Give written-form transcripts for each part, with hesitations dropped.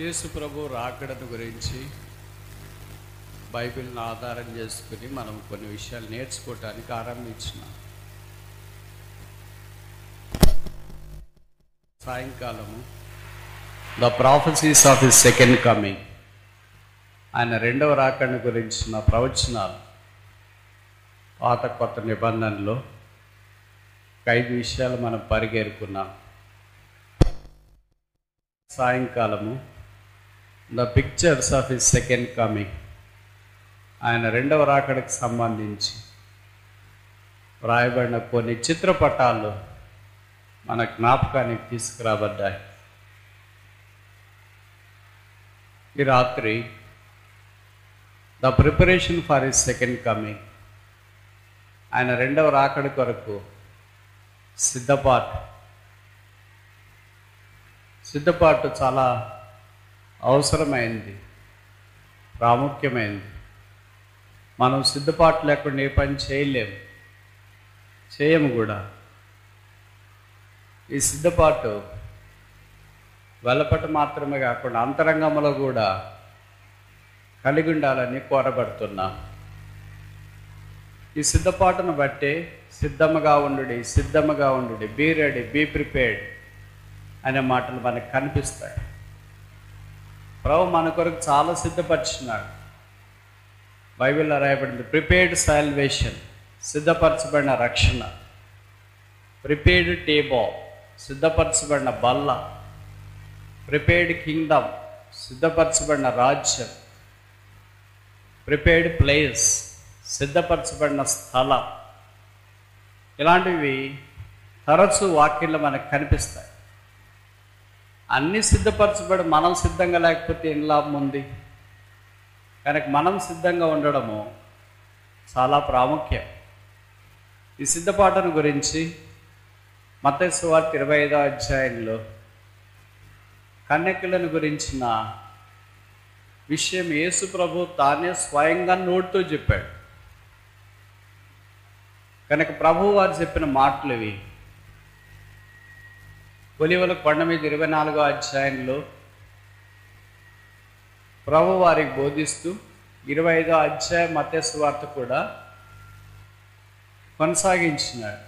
యేసు ప్రభు రాకడను గురించి బైబిల్ని ఆధారం చేసుకుని మనం కొన్ని విషయాలు నేర్చుకోవటానికి ఆరంభించినాం. సాయంకాలము the prophecies of his second coming, ఆయన రెండవ రాకడను గురించిన ప్రవచనాలు పాత కొత్త నిబంధనలో 5 విషయాలు మనం పరిగెరుకున్నాం. సాయంకాలము the pictures of his second coming, ఆయన రెండవ రాకడకు సంబంధించి వ్రాయబడిన కొన్ని చిత్రపటాలు మన జ్ఞాపకానికి తీసుకురాబడ్డాయి. ఈ రాత్రి the preparation for his second coming, ఆయన రెండవ రాకడ కొరకు సిద్ధపాటు చాలా అవసరమైంది, ప్రాముఖ్యమైంది. మనం సిద్ధపాటు లేకుండా ఏ పని చేయము కూడా. ఈ సిద్ధపాటు వెలపట మాత్రమే కాకుండా అంతరంగంలో కూడా కలిగి ఉండాలని కోరబడుతున్నాం. ఈ సిద్ధపాటును బట్టే సిద్ధముగా ఉండు, బీ రెడీ, బీ ప్రిపేర్డ్ అనే మాటలు మనకు కనిపిస్తాయి. ప్రభు మన కొరకు చాలా సిద్ధపరిచినాడు. బైబిల్లో రాయబడింది ప్రిపేర్డ్ సాల్వేషన్, సిద్ధపరచబడిన రక్షణ, ప్రిపేర్డ్ టేబుల్, సిద్ధపరచబడిన బల్ల, ప్రిపేర్డ్ కింగ్డమ్, సిద్ధపరచబడిన రాజ్యం, ప్రిపేర్డ్ ప్లేస్, సిద్ధపరచబడిన స్థలం. ఇలాంటివి తరచూ వాక్యంలో మనకు కనిపిస్తాయి. అన్నీ సిద్ధపరచబడి మనం సిద్ధంగా లేకపోతే ఏం లాభం ఉంది? కనుక మనం సిద్ధంగా ఉండడము చాలా ప్రాముఖ్యం. ఈ సిద్ధపాటును గురించి మత్తయి సువార్త 25వ అధ్యాయంలో కన్యకలను గురించిన విషయం యేసు ప్రభు తానే స్వయంగా నోటితో చెప్పాడు. కనుక ప్రభువు వారు చెప్పిన మాటలు ఇవి. ఒలీవల కొండ మీద 24వ అధ్యాయంలో ప్రభు వారికి బోధిస్తూ 25వ అధ్యాయం మత్తయి సువార్త కూడా కొనసాగించినాడు.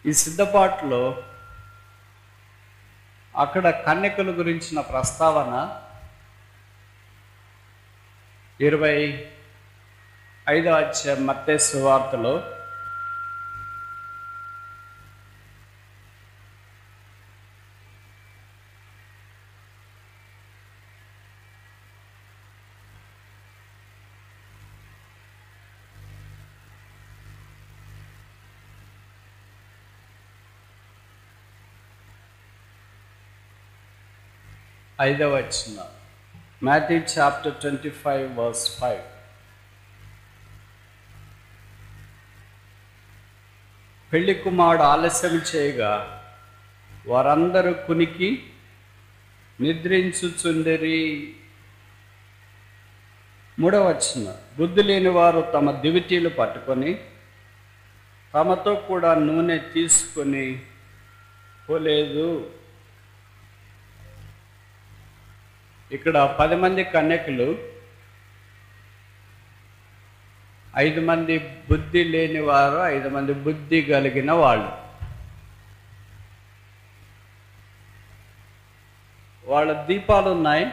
ఈ సిద్ధపాటులో అక్కడ కన్యకల గురించిన ప్రస్తావన 25వ అధ్యాయం మత్తయి సువార్తలో ఐదవ వచనం, మాథ్యూ చాప్టర్ 25 verse 5. పెళ్లి కుమారుడు ఆలస్యం చేయగా వారందరూ కునికి నిద్రించుచుండిరి. 3వ వచనం, బుద్ధి లేని వారు తమ దివిటీలు పట్టుకొని తమతో కూడా నూనె తీసుకొని పోలేదు. ఇక్కడ 10 మంది కన్యకలు, 5 మంది బుద్ధి లేని వారు, 5 మంది బుద్ధి కలిగిన వాళ్ళు. వాళ్ళ దీపాలు ఉన్నాయి,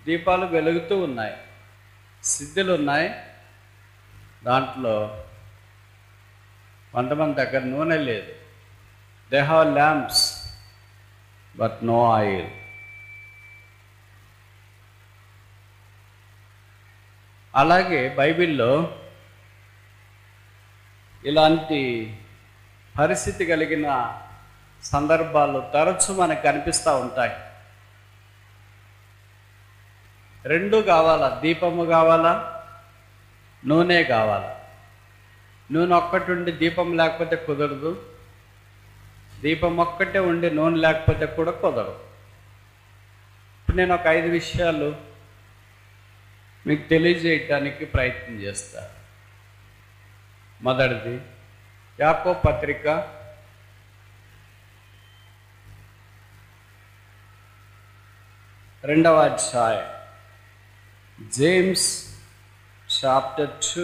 దీపాలు వెలుగుతూ ఉన్నాయి, సిద్ధులు ఉన్నాయి. దాంట్లో కొంతమంది దగ్గర నూనె లేదు. They have lamps but no oil. అలాగే బైబిల్లో ఇలాంటి పరిస్థితి కలిగిన సందర్భాలు తరచూ మనకు కనిపిస్తూ ఉంటాయి. రెండు కావాలా, దీపము కావాలా, నూనె కావాలా. నూనె ఒక్కటి ఉండి దీపం లేకపోతే కుదరదు, దీపం ఒక్కటే ఉండి నూనె లేకపోతే కూడా కుదరదు. ఇప్పుడు నేను ఒక 5 విషయాలు మీకు తెలియజేయటానికి ప్రయత్నం చేస్తా. మొదటిది, యాకోబు పత్రిక రెండవ అధ్యాయం, జేమ్స్ చాప్టర్ 2.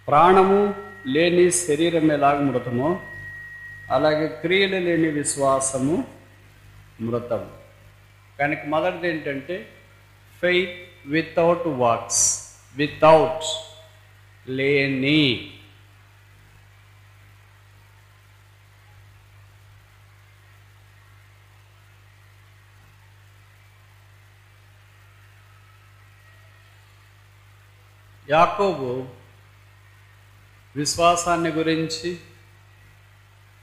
ప్రాణము లేని శరీరం ఎలాగ మృతమో అలాగే క్రియలు లేని విశ్వాసము మృతము. కనుక మొదటిది ఏంటంటే ఫెయిత్ వితౌట్ వర్క్స్, వితౌట్ లేని. యాకోబు విశ్వాసాన్ని గురించి,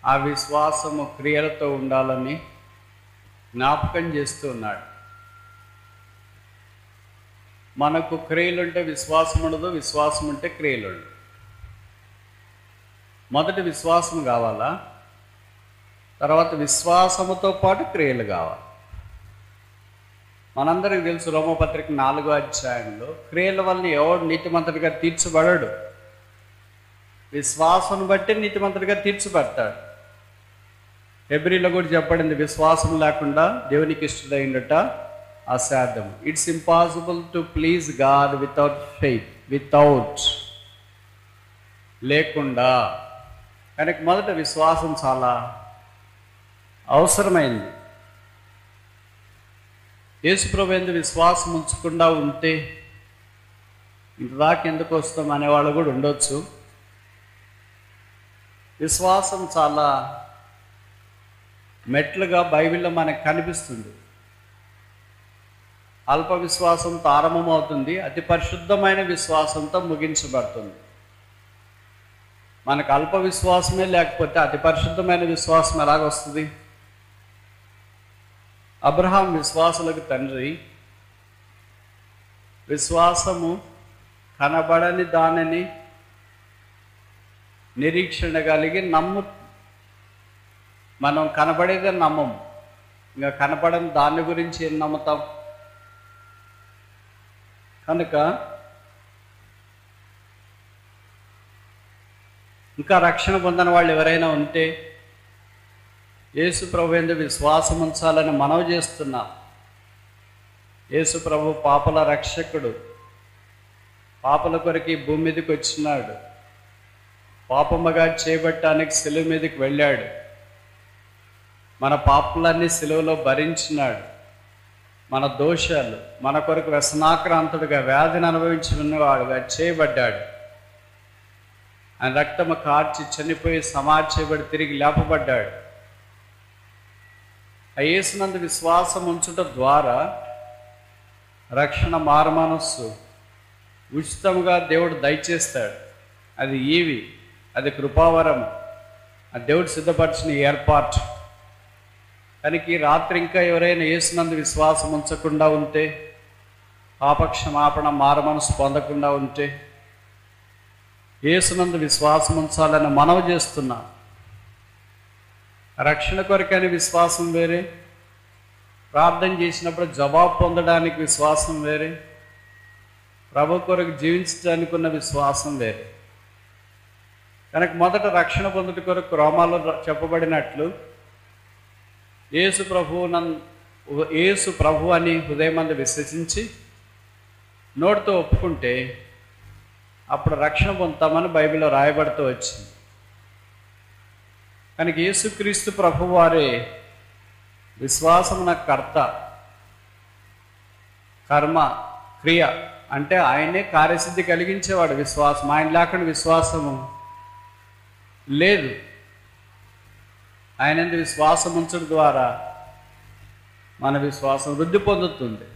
ఆ విశ్వాసము క్రియలతో ఉండాలని జ్ఞాపకం చేస్తూ ఉన్నాడు. మనకు క్రియలుంటే విశ్వాసం ఉండదు, విశ్వాసం ఉంటే క్రియలు ఉండదు. మొదటి విశ్వాసం కావాలా, తర్వాత విశ్వాసముతో పాటు క్రియలు కావాలి. మనందరికీ తెలుసు, రోమపత్రిక 4వ అధ్యాయంలో క్రియల వలన ఎవడు నీతిమంతుడిగా తీర్చబడడు, విశ్వాసం బట్టి నీతిమంతుడిగా తీర్చబడతాడు. హెబ్రీలో కూడా చెప్పబడింది, విశ్వాసం లేకుండా దేవునికి ఇష్టమైనట అసాధ్యం. It's impossible to please God without faith, without లేకుండా. కనుక మొదట విశ్వాసం చాలా అవసరమైంది. యేసుప్రభు యందు విశ్వాసం ఉంచకుండా ఉంటే ఇంతదాకా ఎందుకు వస్తాం అనేవాళ్ళు కూడా ఉండొచ్చు. విశ్వాసం చాలా మెట్లుగా బైబిల్లో మనకు కనిపిస్తుంది. అల్ప విశ్వాసంతో ఆరంభమవుతుంది, అతి పరిశుద్ధమైన విశ్వాసంతో ముగించబడుతుంది. మనకు అల్ప విశ్వాసమే లేకపోతే అతి పరిశుద్ధమైన విశ్వాసం ఎలాగొస్తుంది? అబ్రహాం విశ్వాసులకు తండ్రి. విశ్వాసము కనబడని దానిని నిరీక్షణ కలిగి మనం కనబడేదే నమ్మము, ఇంకా కనపడని దాని గురించి ఏం నమ్ముతాం? కనుక ఇంకా రక్షణ పొందని వాళ్ళు ఎవరైనా ఉంటే యేసు ప్రభు యందు విశ్వాసం ఉంచాలని మనవి చేస్తున్నాం. యేసు ప్రభు పాపల రక్షకుడు, పాపల కొరకు భూమి మీదకి వచ్చినాడు, పాపముగా చేయబట్టానికి సిలువ మీదకి వెళ్ళాడు, మన పాపలన్నీ సిలువలో భరించినాడు, మన దోషాలు మన కొరకు వ్యసనాక్రాంతుడిగా వ్యాధిని అనుభవించినవాడుగా చేయబడ్డాడు. ఆయన రక్తము కార్చి చనిపోయి సమాధి చేయబడి తిరిగి లేపబడ్డాడు. ఆ యేసునందు విశ్వాసం ఉంచుట ద్వారా రక్షణ మారుమనస్సు ఉచితముగా దేవుడు దయచేస్తాడు. అది ఈవి, అది కృపావరము, అది దేవుడు సిద్ధపరిచిన ఏర్పాటు. కనుక ఈ రాత్రి ఇంకా ఎవరైనా యేసునందు విశ్వాసం ఉంచకుండా ఉంటే, పాపక్షమాపణ మారుమనస్సు పొందకుండా ఉంటే, యేసునందు విశ్వాసం ఉంచాలని మనవి చేస్తున్నా. రక్షణ కొరకని విశ్వాసం వేరే, ప్రార్థన చేసినప్పుడు జవాబు పొందడానికి విశ్వాసం వేరే, ప్రభు కొరకు జీవించడానికి ఉన్న విశ్వాసం వేరే. కనుక మొదట రక్షణ పొందుట కొరకు రోమాలో చెప్పబడినట్లు యేసు ప్రభు అని హృదయమందు విశ్వసించి నోటితో ఒప్పుకుంటే అప్పుడు రక్షణ పొందుతామని బైబిల్లో రాయబడుతూ వచ్చింది. కనుక యేసుక్రీస్తు ప్రభు వారే విశ్వాసమున కర్త, కర్మ, క్రియ అంటే ఆయనే కార్యసిద్ధి కలిగించేవాడు. విశ్వాసం ఆయన లేకుండా విశ్వాసము లేదు. ఆయన యందు విశ్వాసం ఉంచడం ద్వారా మన విశ్వాసం వృద్ధి పొందుతుంది.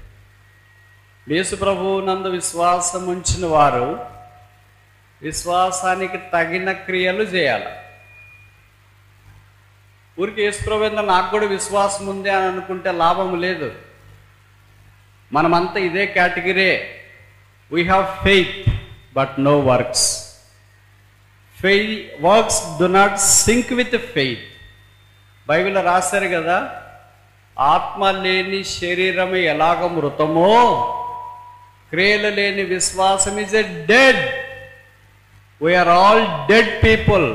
యేసు ప్రభువు నందు విశ్వాసం ఉంచిన వారు విశ్వాసానికి తగిన క్రియలు చేయాలి. ఊరికి యేసు ప్రభు యందు నాకు కూడా విశ్వాసం ఉంది అని అనుకుంటే లాభం లేదు. మనమంతా ఇదే category. We have faith but no works. Works do not sync with faith. బైబిల్లో రాశారు కదా, ఆత్మ లేని శరీరం ఎలాగ మృతమో, క్రియలు లేని విశ్వాసం is a dead. We are all dead people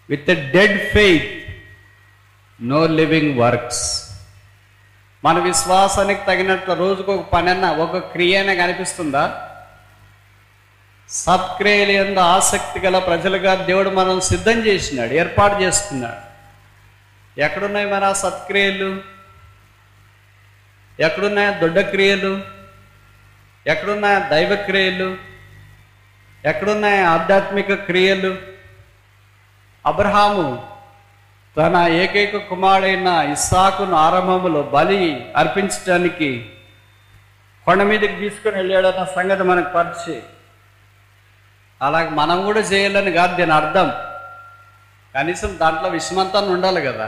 with a dead faith, no living works. మన విశ్వాసానికి తగినట్లు రోజుకు ఒక పనైనా, ఒక క్రియ అయినా కనిపిస్తుందా? సత్క్రియలు యందు ఆసక్తి గల ప్రజలుగా దేవుడు మనం సిద్ధం చేసినాడు, ఏర్పాటు చేసుకున్నాడు. ఎక్కడున్నాయి మన సత్క్రియలు? ఎక్కడున్నాయి దొడ్డ క్రియలు? ఎక్కడున్నాయి దైవ క్రియలు? ఎక్కడున్నాయి ఆధ్యాత్మిక క్రియలు? అబ్రహాము తన ఏకైక కుమారుడైన ఇస్సాకును ఆరంభములో బలి అర్పించడానికి కొండ మీదకి తీసుకుని వెళ్ళాడన్న సంగతి మనకు పరిచయం. అలాగే మనం కూడా చేయాలని కాదు దీని అర్థం. కనీసం దాంట్లో విషమంతా ఉండాలి కదా.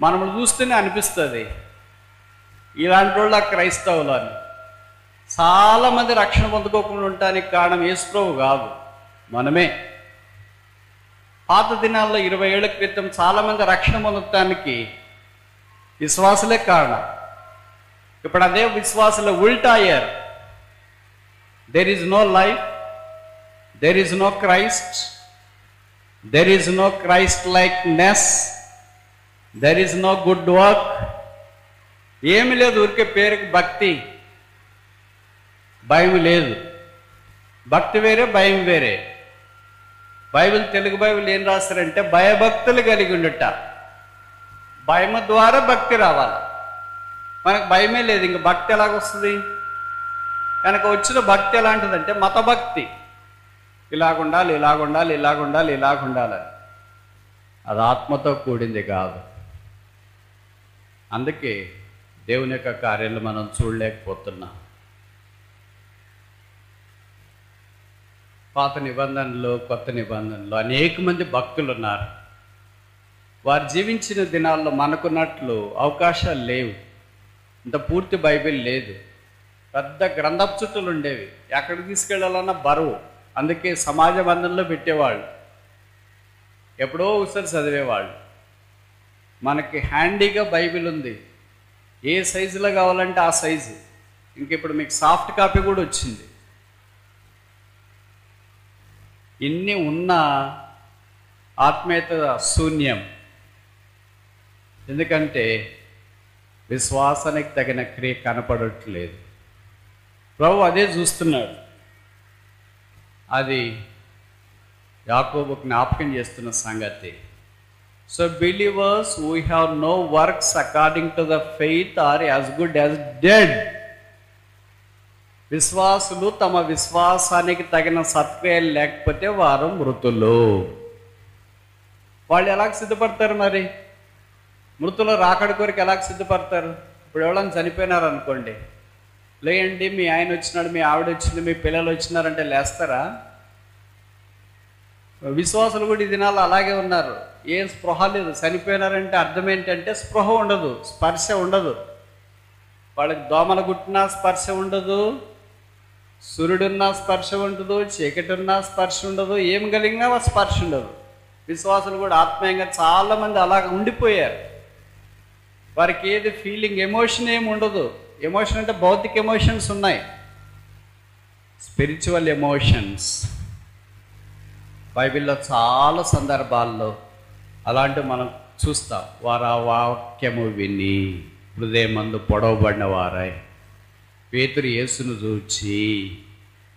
మనం చూస్తేనే అనిపిస్తుంది ఇలాంటి వాళ్ళ క్రైస్తవులు అని. చాలామంది రక్షణ పొందుకోకుండా ఉండటానికి కారణం యేసుప్రభు కాదు, మనమే. పాత దినాల్లో 20 ఏళ్ల క్రితం చాలామంది రక్షణ పొందటానికి విశ్వాసులే కారణం. ఇప్పుడు అదే విశ్వాసులు ఉల్టా అయ్యారు. There is no life, there is no Christ, there is no Christ likeness, there is no good work. ఏమి లేదు, ఊరికే పేరుకి భక్తి, భయం లేదు. భక్తి వేరే, భయం వేరే. బైబిల్, తెలుగు బైబిల్ ఏం రాస్తారంటే భయభక్తులు కలిగి ఉండట. భయం ద్వారా భక్తి రావాలి. మనకు భయమే లేదు, ఇంక భక్తి ఎలాగొస్తుంది? కనుక వచ్చిన భక్తి ఎలాంటిదంటే మతభక్తి. ఇలాగుండాలి, ఇలాగుండాలి, ఇలాగుండాలి, ఇలాగుండాలి. అది ఆత్మతో కూడింది కాదు. అందుకే దేవుని యొక్క కార్యాలు మనం చూడలేకపోతున్నాం. పాత నిబంధనలు, కొత్త నిబంధనలు అనేక మంది భక్తులు ఉన్నారు. వారు జీవించిన దినాల్లో మనకున్నట్లు అవకాశాలు లేవు. ఇంత పూర్తి బైబిల్ లేదు. పెద్ద గ్రంథపు చుట్టలు ఉండేవి, ఎక్కడికి తీసుకెళ్ళాలన్నా బరువు. అందుకే సమాజ బంధంలో పెట్టేవాళ్ళు, ఎప్పుడో ఒకసారి చదివేవాళ్ళు. మనకి హ్యాండీగా బైబిల్ ఉంది, ఏ సైజులో కావాలంటే ఆ సైజు. ఇంక ఇప్పుడు మీకు సాఫ్ట్ కాపీ కూడా వచ్చింది. ఇన్ని ఉన్న ఆత్మీయత శూన్యం. ఎందుకంటే విశ్వాసానికి తగిన క్రియ కనపడట్లేదు. ప్రభు అదే చూస్తున్నాడు. అది యాకోబు జ్ఞాపకం చేస్తున్న సంగతి. So believers who have no works according to the faith are as good as dead. విశ్వాసులు తమ విశ్వాసానికి తగిన సత్క్రియలు లేకపోతే వారు మృతులు. వాళ్ళు ఎలాగ సిద్ధపడతారు? మరి మృతులు రాకడి కొరకు ఎలాగ సిద్ధపడతారు? ఇప్పుడు ఎవరైనా చనిపోయినారు అనుకోండి, లేయండి మీ ఆయన వచ్చినాడు, మీ ఆవిడ వచ్చింది, మీ పిల్లలు వచ్చినారంటే లేస్తారా? విశ్వాసులు కూడా ఈ దినాలు అలాగే ఉన్నారు. ఏం స్పృహ లేదు. చనిపోయినారంటే అర్థం ఏంటంటే స్పృహ ఉండదు, స్పర్శ ఉండదు. వాళ్ళకి దోమల గుట్టినా స్పర్శ ఉండదు, సూర్యుడున్నా స్పర్శ ఉండదు, చీకటి ఉన్నా స్పర్శ ఉండదు, ఏం కలిగినా స్పర్శ ఉండదు. విశ్వాసులు కూడా ఆత్మీయంగా చాలామంది అలాగ ఉండిపోయారు. వారికి ఏది ఫీలింగ్, ఎమోషన్ ఏమి ఉండదు. ఎమోషన్ అంటే భౌతిక ఎమోషన్స్ ఉన్నాయి, స్పిరిచువల్ ఎమోషన్స్. బైబిల్లో చాలా సందర్భాల్లో అలాంటివి మనం చూస్తాం. వారు ఆ వాక్యము విని హృదయమందు పొడవబడిన వారై పేతురు యేసును చూచి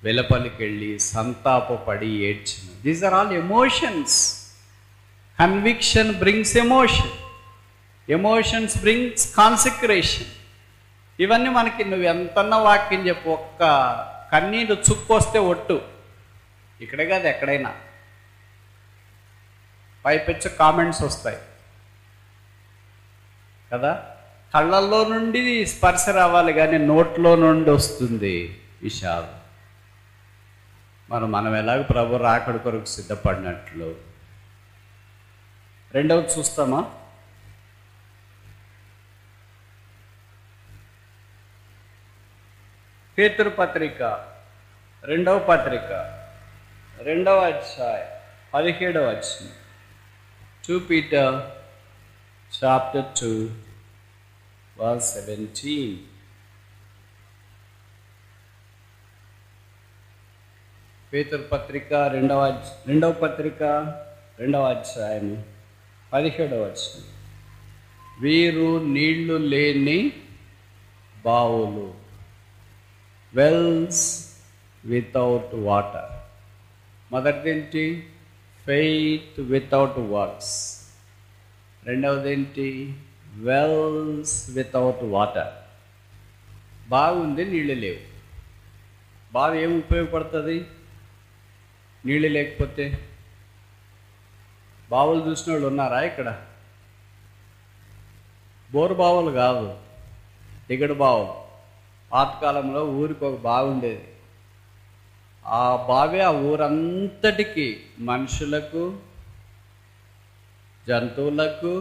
వెలపలికెళ్ళి సంతాపపడి ఏడ్చిన. These are all emotions. Conviction brings emotion, emotions brings consecration. ఇవన్నీ మనకి నువ్వు ఎంతన్నా వాక్యం చెప్పు, ఒక్క కన్నీరు చుక్కొస్తే ఒట్టు. ఇక్కడే కాదు, ఎక్కడైనా పైపెచ్చు కామెంట్స్ వస్తాయి కదా. కళ్ళల్లో నుండి స్పర్శ రావాలి కానీ నోట్లో నుండి వస్తుంది విషాదం. మనం ఎలాగ ప్రభు రాకడ కొరకు సిద్ధపడినట్లు. రెండవది చూస్తామా? పేతురు పత్రిక, రెండవ పత్రిక, 2వ అధ్యాయం 17వ వచనం. 2 Peter chapter 2 verse 17. పేతురు పత్రిక రెండవ పత్రిక 2వ అధ్యాయం 17వ వచనం. వీరు నీళ్లు లేని బావులు, వెల్స్ వితౌట్ వాటర్. మొదటిదేంటి? Faith without works. రెండవదేంటి? Wells without water. బావి ఉంది, నీళ్ళు లేవు. బావి ఏమి ఉపయోగపడుతుంది నీళ్ళు లేకపోతే? బావులు చూసిన వాళ్ళు ఉన్నారా ఇక్కడ? బోరు బావులు కాదు, దిగడు బావులు. పాతకాలంలో ఊరికి ఒక బావి ఉండేది. ఆ బావి ఆ ఊరంతటికి, మనుషులకు, జంతువులకు,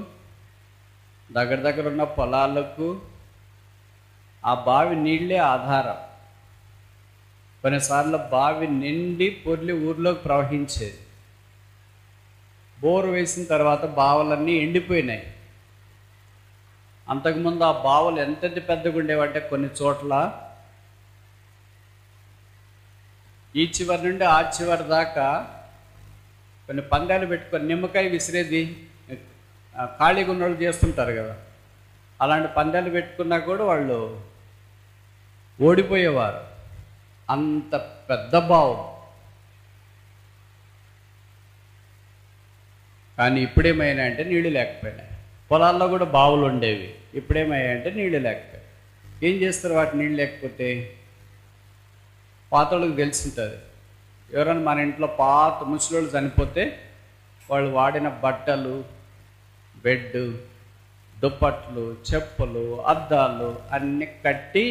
దగ్గర ఉన్న పొలాలకు ఆ బావి నీళ్ళే ఆధారం. కొన్నిసార్లు బావి నిండి పొర్లి ఊర్లోకి ప్రవహించేది. బోరు వేసిన తర్వాత బావులన్నీ ఎండిపోయినాయి. అంతకుముందు ఆ బావులు ఎంతెంత పెద్దగా ఉండేవంటే కొన్ని చోట్ల ఈ చివరి నుండి ఆ చివరి దాకా కొన్ని పందాలు పెట్టుకొని నిమ్మకాయ విసిరేది ఖాళీగా ఉన్న వాళ్ళు చేస్తుంటారు కదా, అలాంటి పందాలు పెట్టుకున్నా కూడా వాళ్ళు ఓడిపోయేవారు. అంత పెద్ద బావు. కానీ ఇప్పుడేమైనా అంటే నీళ్ళు లేకపోయినాయి. పొలాల్లో కూడా బావులు ఉండేవి, ఇప్పుడేమయ్యాయంటే నీళ్ళు లేకపోయాయి. ఏం చేస్తారు వాటి నీళ్ళు లేకపోతే? పాతోళ్ళకి తెలిసి ఉంటుంది. ఎవరైనా మన ఇంట్లో పాత ముసలోళ్ళు చనిపోతే వాళ్ళు వాడిన బట్టలు, బెడ్, దుప్పట్లు, చెప్పులు, అద్దాలు అన్నీ కట్టి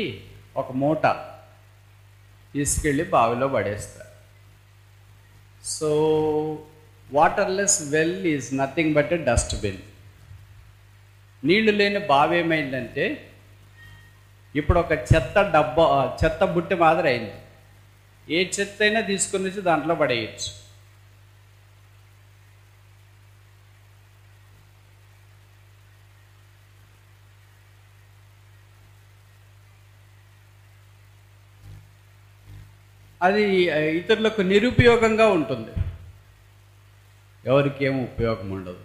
ఒక మూట తీసుకెళ్ళి బావిలో పడేస్తారు. So waterless well is nothing but a dustbin. నీళ్లు లేని బావి ఏమైందంటే ఇప్పుడు ఒక చెత్త బుట్టె మాదిరి అయింది. ఏ చెత్త అయినా తీసుకుని వచ్చి దాంట్లో పడేయచ్చు. అది ఇతరులకు నిరుపయోగంగా ఉంటుంది, ఎవరికి ఏమో ఉపయోగం ఉండదు.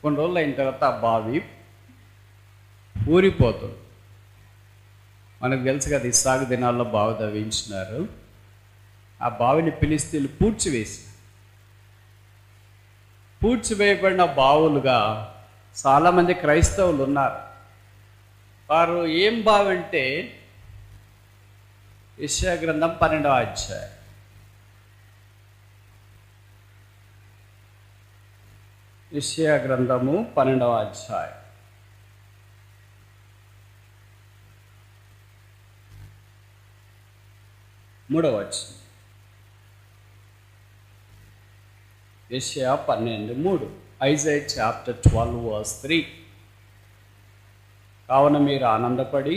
కొన్ని రోజులు అయిన తర్వాత ఆ బావి ఊరిపోతుంది. మనకు తెలుసు కదా, ఈ సాగు దినాల్లో బావి తవ్వించినారు. ఆ బావిని ఫిలిస్తీన్లు పూడ్చివేయబడిన బావులుగా చాలామంది క్రైస్తవులు ఉన్నారు. వారు ఏం బావి అంటే యెషయా గ్రంథం 12వ అధ్యాయం. యెషయా గ్రంథము 12వ అధ్యాయం 3వ వచనం. యెషయా 12:3. Isaiah chapter 12 verse 3. కావున మీరు ఆనందపడి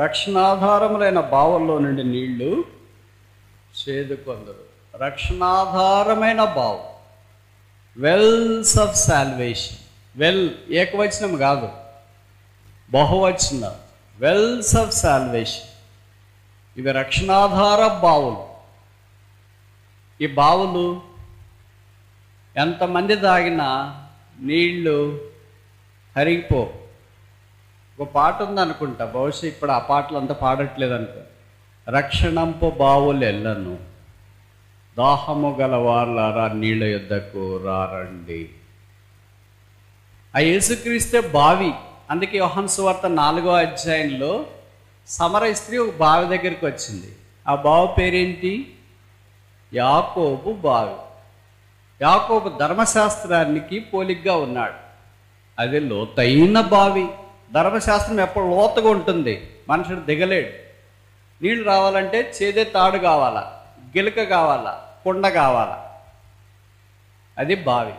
రక్షణాధారములైన బావుల్లో నుండి నీళ్లు చేదుకొందరు. రక్షణాధారమైన బావు, వెల్స్ ఆఫ్ సాల్వేషన్. వెల్ ఏకవచనం కాదు, బహువచనం. Wells of salvation. ఇవి రక్షణాధార బావులు. ఈ బావులు ఎంతమంది తాగినా నీళ్లు కరిగిపో. ఒక పాట ఉందనుకుంటా, బహుశా ఇప్పుడు ఆ పాటలు అంతా పాడట్లేదు అనుకో. రక్షణంపు బావులు ఎల్లను, దాహము గలవార్లారా నీళ్ళ యొద్దకు రారండి. ఆ యేసుక్రీస్తే బావి. అందుకే యోహాను సువార్త 4వ అధ్యాయంలో సమర స్త్రీ ఒక బావి దగ్గరికి వచ్చింది. ఆ బావి పేరేంటి? యాకోబు బావి. యాకోబు ధర్మశాస్త్రానికి పోలిగ్గా ఉన్నాడు. అది లోతైన బావి. ధర్మశాస్త్రం ఎప్పుడు లోతుగా ఉంటుంది, మనుషుడు దిగలేడు. నీళ్ళు రావాలంటే చేదే తాడు కావాలా, గిలక కావాలా, కుండ కావాలా. అది బావి.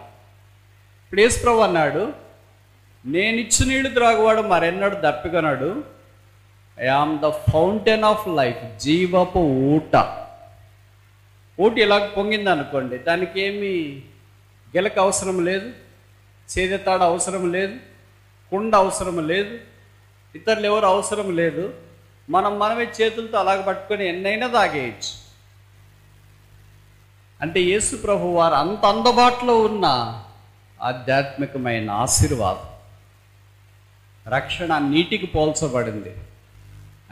ఇప్పుడు యేసుప్రభు అన్నాడు, నేనిచ్చు నీళ్లు త్రాగువాడు మరెన్నడు దప్పికొనడు. I am the fountain of life. జీవపు ఊట. ఊట ఇలా పొంగింది అనుకోండి, దానికి ఏమి గిలక అవసరం లేదు, చేదెత్తాడు అవసరం లేదు, కుండ అవసరం లేదు, ఇతరులు ఎవరు అవసరం లేదు. మనమే చేతులతో అలాగ పట్టుకొని ఎన్నైనా తాగేయచ్చు. అంటే యేసు ప్రభు వారు అంత అందుబాటులో ఉన్న ఆధ్యాత్మికమైన ఆశీర్వాదం. రక్షణ నీటికి పోల్చబడింది.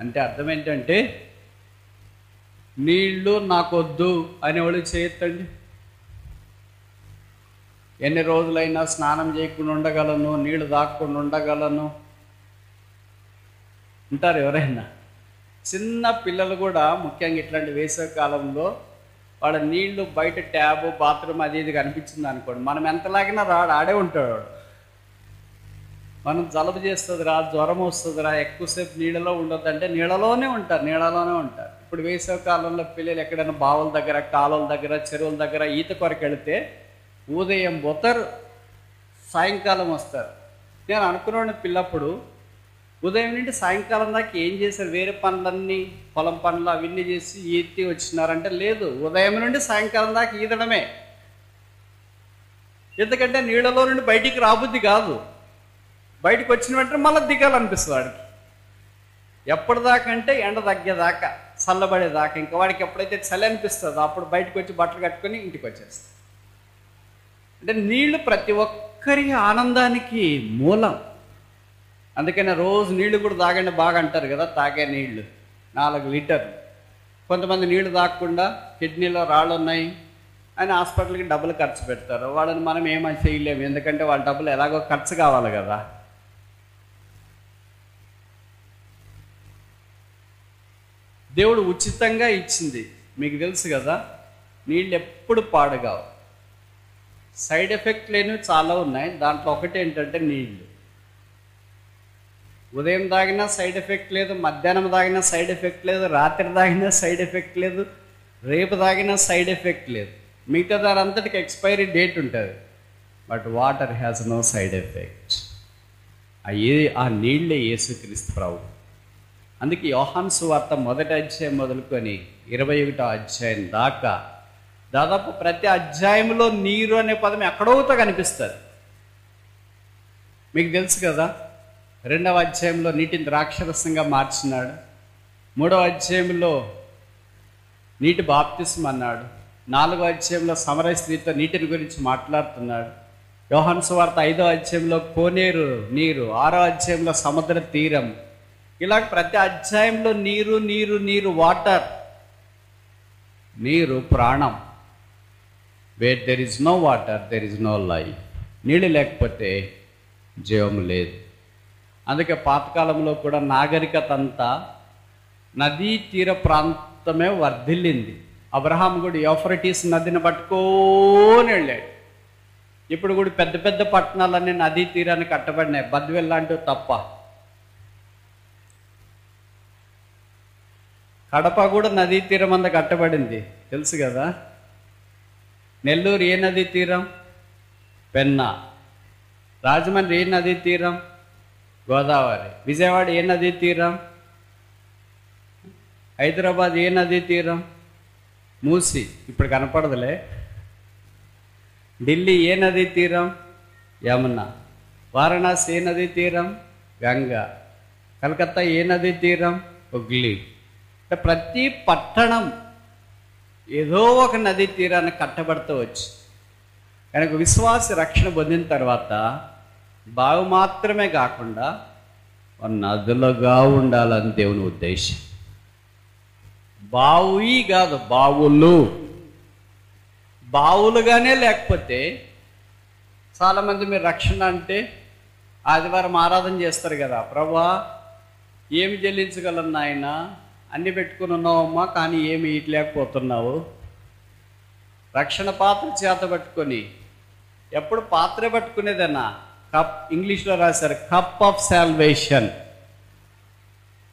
అంటే అర్థం ఏంటంటే, నీళ్ళు నాకొద్దు అనేవాళ్ళు చేయొద్దండి. ఎన్ని రోజులైనా స్నానం చేయకుండా ఉండగలను, నీళ్లు తాగకుండా ఉండగలను ఉంటారు ఎవరైనా. చిన్న పిల్లలు కూడా ముఖ్యంగా ఇట్లాంటి వేసవి కాలంలో వాళ్ళ నీళ్లు బయట ట్యాబ్, బాత్రూమ్ అది ఇది కనిపించింది అనుకోండి, మనం ఎంత లాగినా రాడు, ఆడే ఉంటాడు వాడు. మనం జలుబు చేస్తుందిరా, జ్వరం వస్తుందిరా, ఎక్కువసేపు నీళ్ళలో ఉండొద్దంటే నీళ్ళలోనే ఉంటారు. ఇప్పుడు వేసవి కాలంలో పిల్లలు ఎక్కడైనా బావుల దగ్గర, కాలువల దగ్గర, చెరువుల దగ్గర ఈత కొరకు వెళితే ఉదయం పోతారు, సాయంకాలం వస్తారు. నేను అనుకున్నాను పిల్లప్పుడు, ఉదయం నుండి సాయంకాలం దాకా ఏం చేశారు? వేరే పనులన్నీ, పొలం పనులు అవన్నీ చేసి ఈతి వచ్చినారంటే లేదు, ఉదయం నుండి సాయంకాలం దాకా ఈదడమే. ఎందుకంటే నీళ్ళలో నుండి బయటికి రాబుద్ది కాదు, బయటికి వచ్చిన వెంటనే మళ్ళీ దిగాలనిపిస్తుంది వాడికి. ఎప్పటిదాకా అంటే ఎండ తగ్గేదాకా, చల్లబడేదాకా. ఇంకా వాడికి ఎప్పుడైతే చలి అనిపిస్తుందో అప్పుడు బయటకు వచ్చి బట్టలు కట్టుకొని ఇంటికి వచ్చేస్తాడు. అంటే నీళ్లు ప్రతి ఒక్కరి ఆనందానికి మూలం. అందుకనే రోజు నీళ్లు కూడా తాగండి బాగా అంటారు కదా. తాగే నీళ్లు 4 లీటర్లు. కొంతమంది నీళ్లు తాగకుండా కిడ్నీలో రాళ్ళు ఉన్నాయి అని హాస్పిటల్కి డబ్బులు ఖర్చు పెడతారు. వాళ్ళని మనం ఏమని చేయలేము, ఎందుకంటే వాళ్ళ డబ్బులు ఎలాగో ఖర్చు కావాలి కదా. దేవుడు ఉచితంగా ఇచ్చింది మీకు తెలుసు కదా. నీళ్ళు ఎప్పుడు పాడుగావు, సైడ్ ఎఫెక్ట్ లేనివి చాలా ఉన్నాయి. దాంట్లో ఒకటి ఏంటంటే నీళ్ళు. ఉదయం తాగినా సైడ్ ఎఫెక్ట్ లేదు, మధ్యాహ్నం తాగినా సైడ్ ఎఫెక్ట్ లేదు, రాత్రి తాగినా సైడ్ ఎఫెక్ట్ లేదు, రేపు తాగినా సైడ్ ఎఫెక్ట్ లేదు. మిగతా దానంతటికి ఎక్స్పైరీ డేట్ ఉంటుంది. But water has no side effect. ఆ నీళ్ళే యేసుక్రీస్తు ప్రభు. అందుకే యోహాను సువార్త 1వ అధ్యాయం మొదలుకొని 21వ అధ్యాయం దాకా దాదాపు ప్రతి అధ్యాయంలో నీరు అనే పదం ఎక్కడోతో కనిపిస్తుంది. మీకు తెలుసు కదా. 2వ అధ్యాయంలో నీటిని ద్రాక్షరసంగా మార్చినాడు. 3వ అధ్యాయంలో నీటి బాప్తిస్మం అన్నాడు. 4వ అధ్యాయంలో సమరయ స్త్రీతో నీటిని గురించి మాట్లాడుతున్నాడు. యోహాను సువార్త 5వ అధ్యాయంలో కోనేరు నీరు, 6వ అధ్యాయంలో సముద్ర తీరం. ఇలా ప్రతి అధ్యాయంలో నీరు నీరు నీరు, వాటర్. నీరు ప్రాణం. Where there is no water there is no life. నీళ్ళు లేకపోతే జీవం లేదు. అందుకే పాతకాలంలో కూడా నాగరికత అంతా నదీ తీర ప్రాంతమే వర్ధిల్లింది. అబ్రహాం కూడా యూఫ్రటీస్ నదిని పట్టుకొని వెళ్ళాడు. ఇప్పుడు కూడా పెద్ద పెద్ద పట్టణాలన్నీ నదీ తీరాన్ని కట్టబడినాయి, బద్వెల్ లాంటివి తప్ప. కడప కూడా నదీ తీరం అంతా కట్టబడింది, తెలుసు కదా. నెల్లూరు ఏ నదీ తీరం? పెన్నా. రాజమండ్రి ఏ నదీ తీరం? గోదావరి. విజయవాడ ఏ నదీ తీరం? హైదరాబాద్ ఏ నదీ తీరం? మూసి, ఇప్పుడు కనపడదులే. ఢిల్లీ ఏ నదీ తీరం? యమున. వారణాసి ఏ నదీ తీరం? గంగా. కలకత్తా ఏ నదీ తీరం? హుగ్లీ. ప్రతి పట్టణం ఏదో ఒక నదీ తీరాన్ని కట్టబడుతూ వచ్చి, కనుక విశ్వాస రక్షణ పొందిన తర్వాత బావి మాత్రమే కాకుండా నదులుగా ఉండాలని దేవుని ఉద్దేశం. బావి కాదు, బావులు. బావులుగానే లేకపోతే చాలామంది మీరు రక్షణ అంటే ఆదివారం ఆరాధన చేస్తారు కదా. ప్రభువా ఏమి చెల్లించగలను నాయన, అన్ని పెట్టుకుని ఉన్నావమ్మా, కానీ ఏమి ఇట్లేకపోతున్నావు. రక్షణ పాత్ర చేత పట్టుకొని, ఎప్పుడు పాత్ర పట్టుకునేదన్నా కప్, ఇంగ్లీష్లో రాశారు కప్ ఆఫ్ సాల్వేషన్.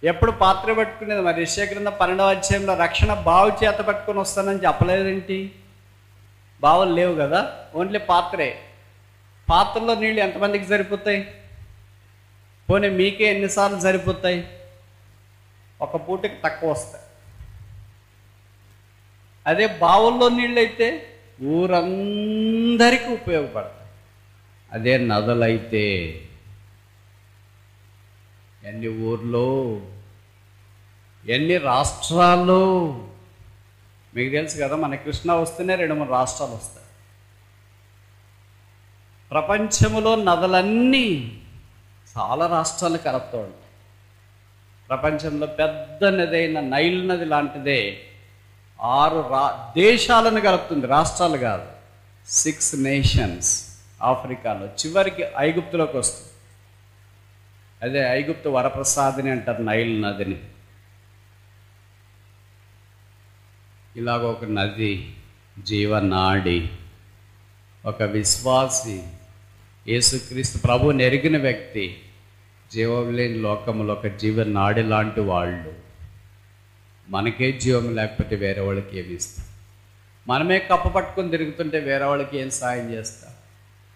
ఎప్పుడు పాత్ర పట్టుకునేది. మరి యెషయా గ్రంథం 12వ అధ్యాయంలో రక్షణ బావు చేత పట్టుకొని వస్తానని చెప్పలేదేంటి? బావులు లేవు కదా, ఓన్లీ పాత్రే. పాత్రలో నీళ్ళు ఎంతమందికి సరిపోతాయి? పోనీ మీకే ఎన్నిసార్లు సరిపోతాయి? ఒక పూటకి తక్కువ వస్తాయి. అదే బావుల్లో నీళ్ళు అయితే ఊరందరికీ ఉపయోగపడతాయి. అదే నదులైతే ఎన్ని ఊర్లు, ఎన్ని రాష్ట్రాలు. మీకు తెలుసు కదా, మన కృష్ణా వస్తేనే 2-3 రాష్ట్రాలు వస్తాయి. ప్రపంచంలో నదులన్నీ చాలా రాష్ట్రాలు కలుపుతూ ఉంటాయి. ప్రపంచంలో పెద్ద నది అయిన నైల్ నది లాంటిదే 6 దేశాలను కలుపుతుంది, రాష్ట్రాలు కాదు. 6 నేషన్స్ ఆఫ్రికాలో. చివరికి ఐగుప్తులోకి వస్తుంది. అదే ఐగుప్తు వరప్రసాదిని అంటారు నైల్ నదిని. ఇలాగ ఒక నది, జీవనాడి. ఒక విశ్వాసి, యేసుక్రీస్తు ప్రభువుని ఎరిగిన వ్యక్తి, జీవం లేని లోకములో ఒక జీవనాడి లాంటి వాళ్ళు. మనకే జీవం లేకపోతే వేరే వాళ్ళకి ఏమి ఇస్తాం? మనమే కప్ప పట్టుకొని తిరుగుతుంటే వేరే వాళ్ళకి ఏం సాయం చేస్తాం?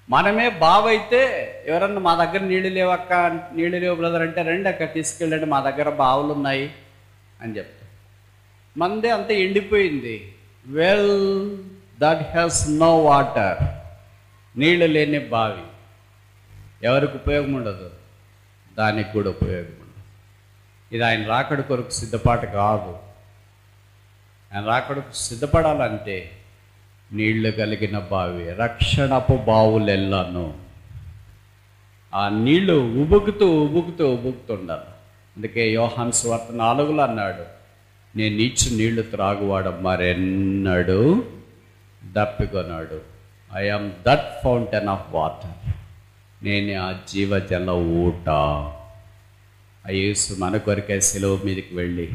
మనమే బావైతే ఎవరన్నా మా దగ్గర నీళ్ళు లేవక్క, నీళ్ళు లేవు బ్రదర్ అంటే రండి అక్క తీసుకెళ్ళండి, మా దగ్గర బావులు ఉన్నాయి అని చెప్తాం. మందే అంతా ఎండిపోయింది. Well that has no water. నీళ్ళు లేని బావి ఎవరికి ఉపయోగం ఉండదు, దానికి కూడా ఉపయోగం ఉండదు. ఇది ఆయన రాకడ కొరకు సిద్ధపాటు కాదు. ఆయన రాకడకు సిద్ధపడాలంటే నీళ్లు కలిగిన బావి, రక్షణపు బావులెల్లాను. ఆ నీళ్లు ఉబుకుతూ ఉండాలి. అందుకే యోహాను సువార్త 4లో అన్నాడు, నేను ఇచ్చు నీళ్లు త్రాగువాడు మరెన్నడూ దప్పికొన్నాడు. I am that fountain of water. నేనే ఆ జీవజల ఊట. ఆ యేసు మన కొరకే శిలువ మీదకి వెళ్ళి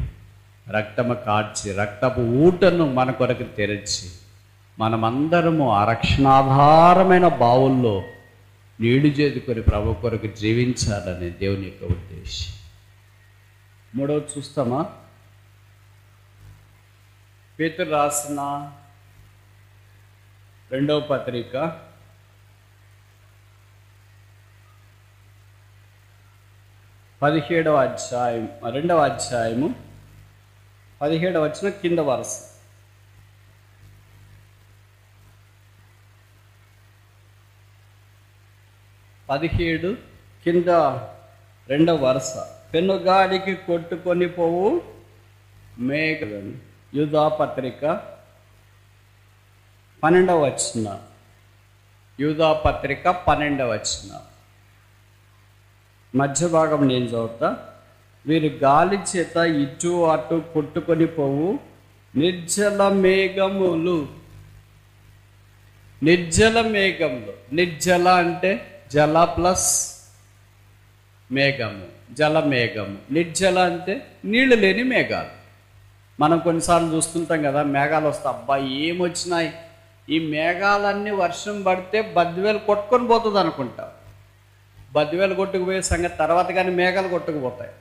రక్తము కార్చి, రక్తపు ఊటను మన కొరకు తెరిచి, మనమందరము ఆ రక్షణాధారమైన బావుల్లో నీళ్లు చేదుకొని ప్రభు కొరకు జీవించాలని దేవుని యొక్క ఉద్దేశం. 3వది చూస్తామా? పేతురు రాసిన 2వ పత్రిక 17వ అధ్యాయం, 2వ అధ్యాయము 17వ వచనం కింద వరుస. 17 కింద 2వ వరుస. పెనుగాలికి కొట్టుకొని పోవు మేఘం. యూదా పత్రిక 12వ వచనం. యూదా పత్రిక 12వ వచనం మధ్య భాగం నేను చదువుతా. వీరు గాలి చేత ఇటు అటు కొట్టుకొని పోవు నిర్జల మేఘములు. నిర్జల మేఘములు. నిర్జల అంటే జల ప్లస్ మేఘము, జల మేఘము. నిర్జల అంటే నీళ్లు లేని మేఘాలు. మనం కొన్నిసార్లు చూస్తుంటాం కదా, మేఘాలు వస్తాయి, అబ్బా ఏమొచ్చినాయి, ఈ మేఘాలన్నీ వర్షం పడితే బద్దివేలు కొట్టుకొని పోతుంది అనుకుంటాం. బద్దివేలు కొట్టుకుపోయే సంగతి తర్వాత, కానీ మేఘాలు కొట్టుకుపోతాయి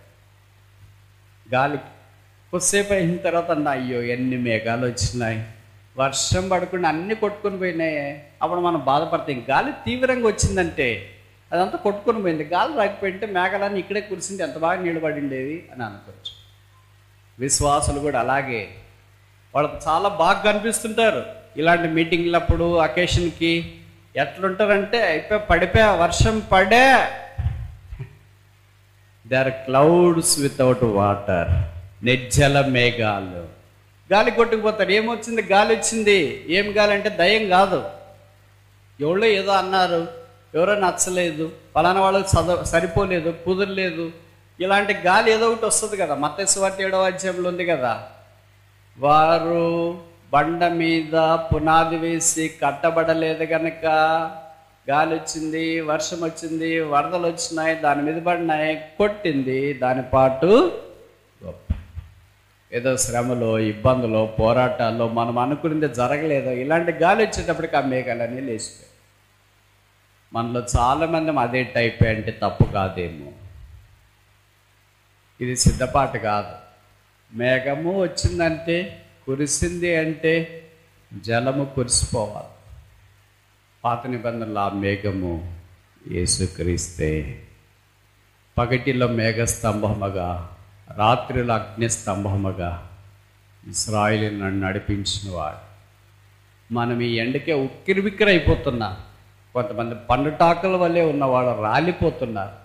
గాలికి. కొద్దిసేపు అయిన తర్వాత అయ్యో ఎన్ని మేఘాలు వచ్చినాయి, వర్షం పడకుండా అన్నీ కొట్టుకొని పోయినాయి. అప్పుడు మనం బాధపడతాం. గాలి తీవ్రంగా వచ్చిందంటే అదంతా కొట్టుకొని పోయింది. గాలి రాకపోయింటే మేఘాలన్నీ ఇక్కడే కురిసింది, ఎంత బాగా నీళ్ళు పడిండేది అని అనుకోవచ్చు. విశ్వాసులు కూడా అలాగే, వాళ్ళకు చాలా బాగా కనిపిస్తుంటారు. ఇలాంటి మీటింగ్లప్పుడు అకేషన్కి ఎట్లుంటారంటే పడిపోయా, వర్షం పడే. They are clouds without water. నిర్జల మేఘాలు. గాలి కొట్టుకుపోతారు. ఏమొచ్చింది? గాలి వచ్చింది. ఏం గాలి అంటే దయ్యం కాదు. ఎవరో ఏదో అన్నారు, ఎవరో నచ్చలేదు, ఫలానా వాళ్ళకి సరిపోలేదు, కుదరలేదు, ఇలాంటి గాలి ఏదో ఒకటి వస్తుంది కదా. మత్తయి సువార్త 7వ అధ్యాయంలో ఉంది కదా, వారు బండ మీద పునాది వేసి కట్టబడలేదు కనుక గాలి వచ్చింది, వర్షం వచ్చింది, వరదలు వచ్చినాయి, దాని మీద పడినాయి, కొట్టింది, దాని పాటు గొప్ప. ఏదో శ్రమలో, ఇబ్బందులో, పోరాటాల్లో మనం అనుకున్నది జరగలేదో ఇలాంటి గాలి వచ్చేటప్పటికి ఆ మేఘాలన్నీ లేచిపోయాయి. మనలో చాలామంది అదే టైప్ అంటే తప్పు కాదేమో. ఇది సిద్ధపాటు కాదు. మేఘము వచ్చిందంటే, కురిసింది అంటే జలము కురిసిపోవాలి. పాత నిబంధనలో ఆ మేఘము యేసుక్రీస్తే. పగటిలో మేఘస్తంభముగా, రాత్రిలో అగ్నిస్తంభముగా ఇశ్రాయేలును నడిపించినవాడు. మనం ఈ ఎండకే ఉక్కిరిబిక్కిరి అయిపోతున్నా. కొంతమంది పండుటాకుల వల్లే ఉన్నవాళ్ళు రాలిపోతున్నారు.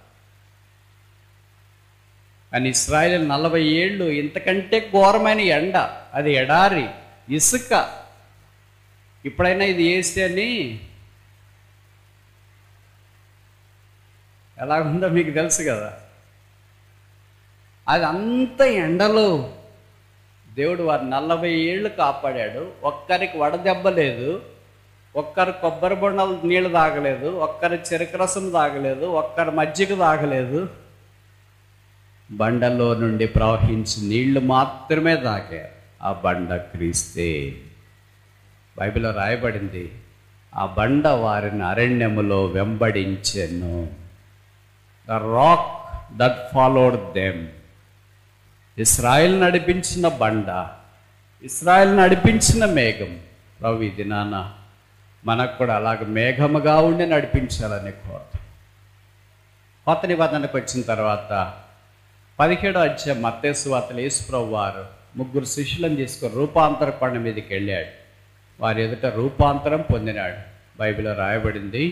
కానీ ఇశ్రాయేలు 40 ఏళ్ళు ఇంతకంటే ఘోరమైన ఎండ, అది ఎడారి, ఇసుక. ఇప్పుడైనా ఇది వేసి అని ఎలాగుందో మీకు తెలుసు కదా. అది అంత ఎండలో దేవుడు వారు 40 ఏళ్ళు కాపాడాడు. ఒక్కరికి వడదెబ్బ లేదు, ఒక్కరు కొబ్బరి బొండలు నీళ్ళు తాగలేదు, ఒక్కరు చెరుకు రసం తాగలేదు, ఒక్కరు మజ్జిగ తాగలేదు. బండలో నుండి ప్రవహించి నీళ్లు మాత్రమే తాగారు. ఆ బండ క్రీస్తే. బైబిల్లో రాయబడింది, ఆ బండ వారిని అరణ్యములో వెంబడించెను. The rock that followed them. Israel నడిపించిన బండ, ఇశ్రాయేల్ నడిపించిన మేఘం. ప్రభు ఈ దినాన మనకు కూడా అలాగ మేఘముగా ఉండి నడిపించాలని కోరుతాం. కొత్త నిబంధనకు వచ్చిన తర్వాత 17వ అధ్యాయం మత్తయి సువార్తలో యేసుప్రభు వారు 3 శిష్యులను తీసుకొని రూపాంతర కొండ మీదకి వెళ్ళాడు. వారి ఎదుట రూపాంతరం పొందినాడు. బైబిల్లో రాయబడింది,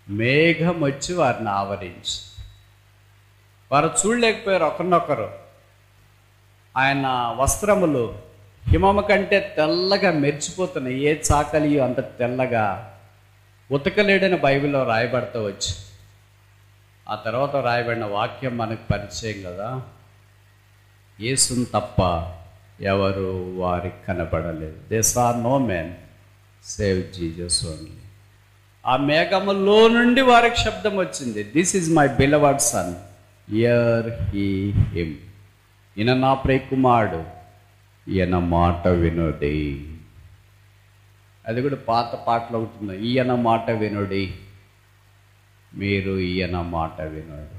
మేఘం వచ్చి వారిని ఆవరించి. వారు చూడలేకపోయారు ఒకరినొకరు. ఆయన వస్త్రములు హిమము కంటే తెల్లగా మెరిచిపోతున్నాయి. ఏ చాకలియో అంత తెల్లగా ఉతకలేడని బైబిల్లో రాయబడుతూ వచ్చి, ఆ తర్వాత రాయబడిన వాక్యం మనకు పరిచయం కదా. యేసుని తప్ప ఎవరు వారికి కనబడలేదు. They saw no men save Jesus only. ఆ మేఘములో నుండి వారికి శబ్దం వచ్చింది, this is my beloved son, hear he him. ఈయన నా ప్రియ కుమారుడు, ఈయన మాట వినుడి. అది కూడా పాత పాటలు అవుతుంది, ఈయన మాట వినుడి, మీరు ఈయన మాట వినుడి.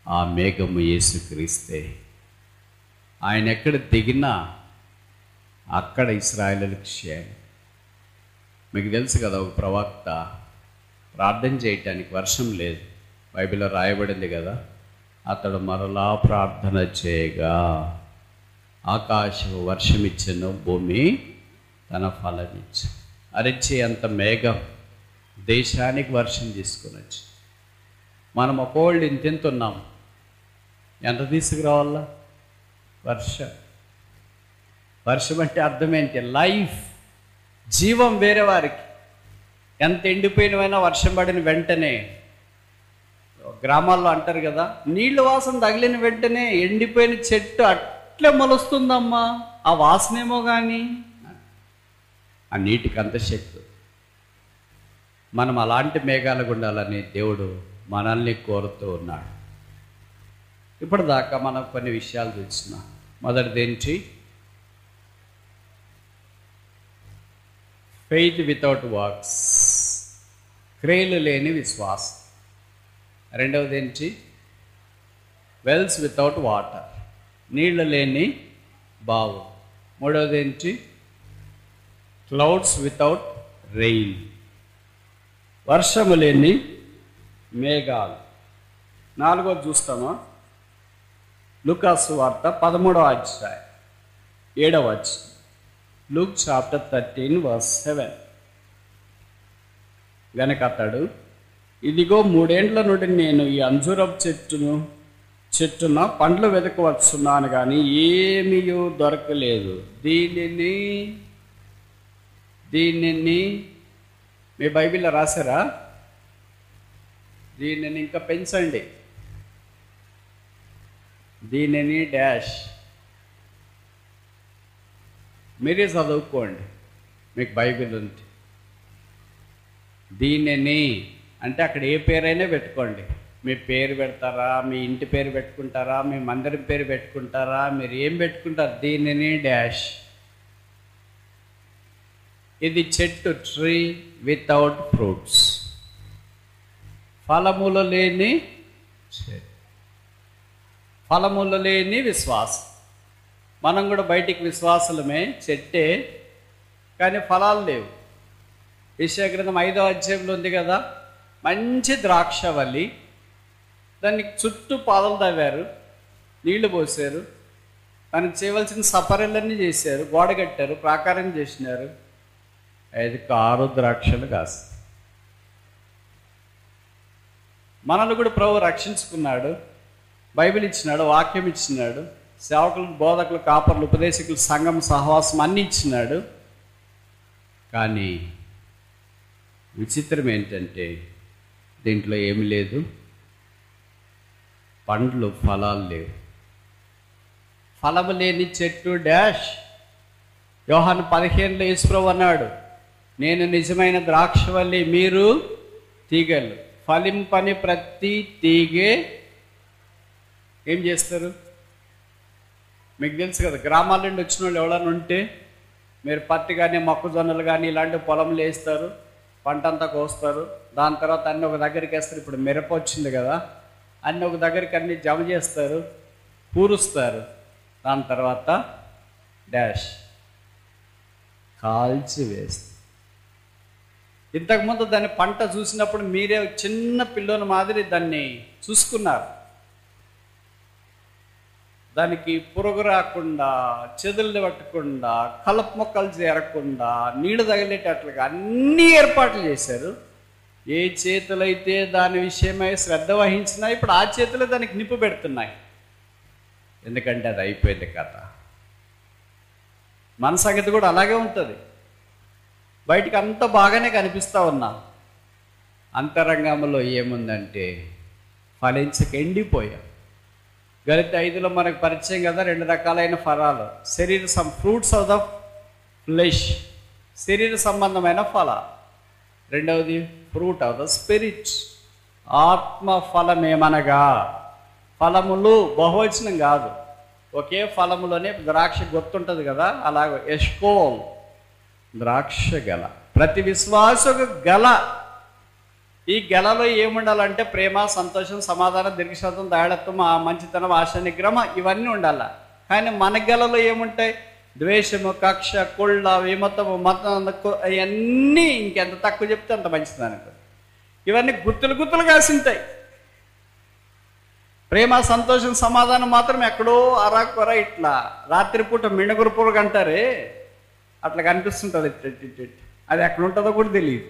ఆ మేఘము యేసుక్రీస్తే. ఆయన ఎక్కడ దిగినా అక్కడ ఇశ్రాయేలులకు క్షేమం. మీకు తెలుసు కదా, ఒక ప్రవక్త ప్రార్థన చేయటానికి వర్షం లేదు, బైబిల్లో రాయబడింది కదా. అతడు మరలా ప్రార్థన చేయగా ఆకాశము వర్షం ఇచ్చెను, భూమి తన ఫలం ఇచ్చు. అరిచే అంత మేఘం దేశానికి వర్షం తీసుకుని వచ్చి, మనం ఒక్కోళ్ళు ఇంతెంతున్నాం, ఎంత తీసుకురావాలా? వర్షం అంటే అర్థం ఏంటి? లైఫ్, జీవం వేరే వారికి. ఎంత ఎండిపోయినవైనా వర్షం పడిన వెంటనే, గ్రామాల్లో అంటారు కదా, నీళ్ళ వాసన తగిలిన వెంటనే ఎండిపోయిన చెట్టు అట్లే మొలుస్తుందమ్మా, ఆ వాసనేమో కానీ. ఆ నీటికి అంత శక్తి. మనం అలాంటి మేఘాలు ఉండాలని దేవుడు మనల్ని కోరుతూ ఉన్నాడు. ఇప్పటిదాకా మనం కొన్ని విషయాలు చూస్తున్నాం. మొదటిది ఏంటి? ఫెయిత్ వితౌట్ వర్క్స్, క్రియలు లేని విశ్వాసం. రెండవది ఏంటి? వెల్స్ వితౌట్ వాటర్, నీళ్ళు లేని బావు. మూడవది ఏంటి? క్లౌడ్స్ వితౌట్ రెయిన్, వర్షము లేని మేఘాలు. నాలుగోది చూస్తామా? లూకాసు వార్త 13వ అధ్యాయం 7వ వచనం. Luke chapter 13 verse 7. వెనక అతడు, ఇదిగో 3 ఏండ్ల నుండి నేను ఈ అంజూరపు చెట్టున పండ్లు వెతకవచ్చున్నాను, కానీ ఏమీయూ దొరకలేదు. దీనిని మీ బైబిల్లో రాశారా? దీనిని ఇంకా పెంచండి, దీనిని డాష్. మీరే చదువుకోండి, మీకు బైబిల్ ఉంది. దీనిని అంటే అక్కడ ఏ పేరైనా పెట్టుకోండి. మీ పేరు పెడతారా, మీ ఇంటి పేరు పెట్టుకుంటారా, మీ మందిరం పేరు పెట్టుకుంటారా, మీరు ఏం పెట్టుకుంటారు? దీనిని డాష్. ఇది చెట్టు, ట్రీ వితౌట్ ఫ్రూట్స్, ఫలములు లేని చెట్టు, ఫలములు లేని విశ్వాసం. మనం కూడా బయటికి విశ్వాసులమే, చెట్టే, కానీ ఫలాలు లేవు. యెషయా గ్రంథం 5వ అధ్యాయంలో ఉంది కదా, మంచి ద్రాక్షవల్లి, దానికి చుట్టూ పాదలు తవ్వారు, నీళ్లు పోసారు, దానికి చేయవలసిన సపర్యలన్నీ చేశారు, గోడ కట్టారు, ప్రాకారం చేసినారు, 5 6 ద్రాక్షలు కాస్తాయి. మనల్ని కూడా ప్రభు రక్షించుకున్నాడు, బైబిల్ ఇచ్చినాడు, వాక్యం ఇచ్చినాడు, సేవకులు, బోధకులు, కాపర్లు, ఉపదేశకులు, సంఘం, సహవాసం అన్నీ ఇచ్చినాడు. కానీ విచిత్రం ఏంటంటే దీంట్లో ఏమి లేదు, పండ్లు, ఫలాలు లేవు. ఫలము లేని చెట్టు డాష్. యోహాను 15లో యేసుప్రభు అన్నాడు, నేను నిజమైన ద్రాక్షవల్లి, మీరు తీగలు. ఫలింపని ప్రతి తీగే ఏం చేస్తారు? మీకు తెలుసు కదా, గ్రామాల నుండి వచ్చిన వాళ్ళు ఎవరైనా ఉంటే మీరు పత్తి కానీ మొక్కజొన్నలు కానీ ఇలాంటి పొలంలో వేస్తారు, పంట అంతా కోస్తారు, దాని తర్వాత అన్నీ ఒక దగ్గరికి వేస్తారు. ఇప్పుడు మిరప వచ్చింది కదా, అన్నీ ఒక దగ్గరికి అన్నీ జమ చేస్తారు, పూరుస్తారు, దాని తర్వాత డాష్ కాల్చి వేస్తారు. ఇంతకుముందు దాన్ని పంట చూసినప్పుడు మీరే చిన్న పిల్లోని మాదిరి దాన్ని చూసుకున్నారు. దానికి పురుగు రాకుండా, చెదులు పట్టకుండా, కలుపు మొక్కలు చేరకుండా, నీళ్ళు తగిలేటట్లుగా అన్ని ఏర్పాట్లు చేశారు. ఏ చేతులైతే దాని విషయమై శ్రద్ధ వహించినా ఇప్పుడు ఆ చేతులు దానికి నిప్పు పెడుతున్నాయి. ఎందుకంటే అది అయిపోయింది కథ. మన సంగతి కూడా అలాగే ఉంటుంది. బయటికి అంత బాగానే కనిపిస్తూ ఉన్నా, అంతరంగంలో ఏముందంటే ఫలించక ఎండిపోయాం. గలిత 5లో మనకు పరిచయం కదా, 2 రకాలైన ఫలాలు. Some fruits of the flesh, శరీర సంబంధమైన ఫల. రెండవది ఫ్రూట్ ఆఫ్ ద స్పిరిట్, ఆత్మ ఫలమేమనగా. ఫలములు బహువచనం కాదు, ఒకే ఫలములోనే ద్రాక్ష గుర్తుంటుంది కదా, అలాగే ఎష్కోల్ ద్రాక్ష గల. ప్రతి విశ్వాసకు గల. ఈ గెలలో ఏముండాలంటే ప్రేమ, సంతోషం, సమాధానం, దీర్ఘశాంతం, దయాళత్వం, మంచితనం, ఆశ, నిగ్రహం ఇవన్నీ ఉండాల. కానీ మన గెలలో ఏముంటాయి? ద్వేషము, కక్ష, కుళ్ళ, విమతము, మతం, అవన్నీ ఇంకెంత తక్కువ చెప్తే అంత మంచిదనుకో. ఇవన్నీ గుత్తులు గుత్తులు కాసింటాయి. ప్రేమ, సంతోషం, సమాధానం మాత్రం ఎక్కడో అరాకొర ఇట్లా రాత్రిపూట మిణగురు పురుగు అంటారే అట్లా కనిపిస్తుంటుంది. అది ఎక్కడ ఉంటుందో కూడా తెలియదు.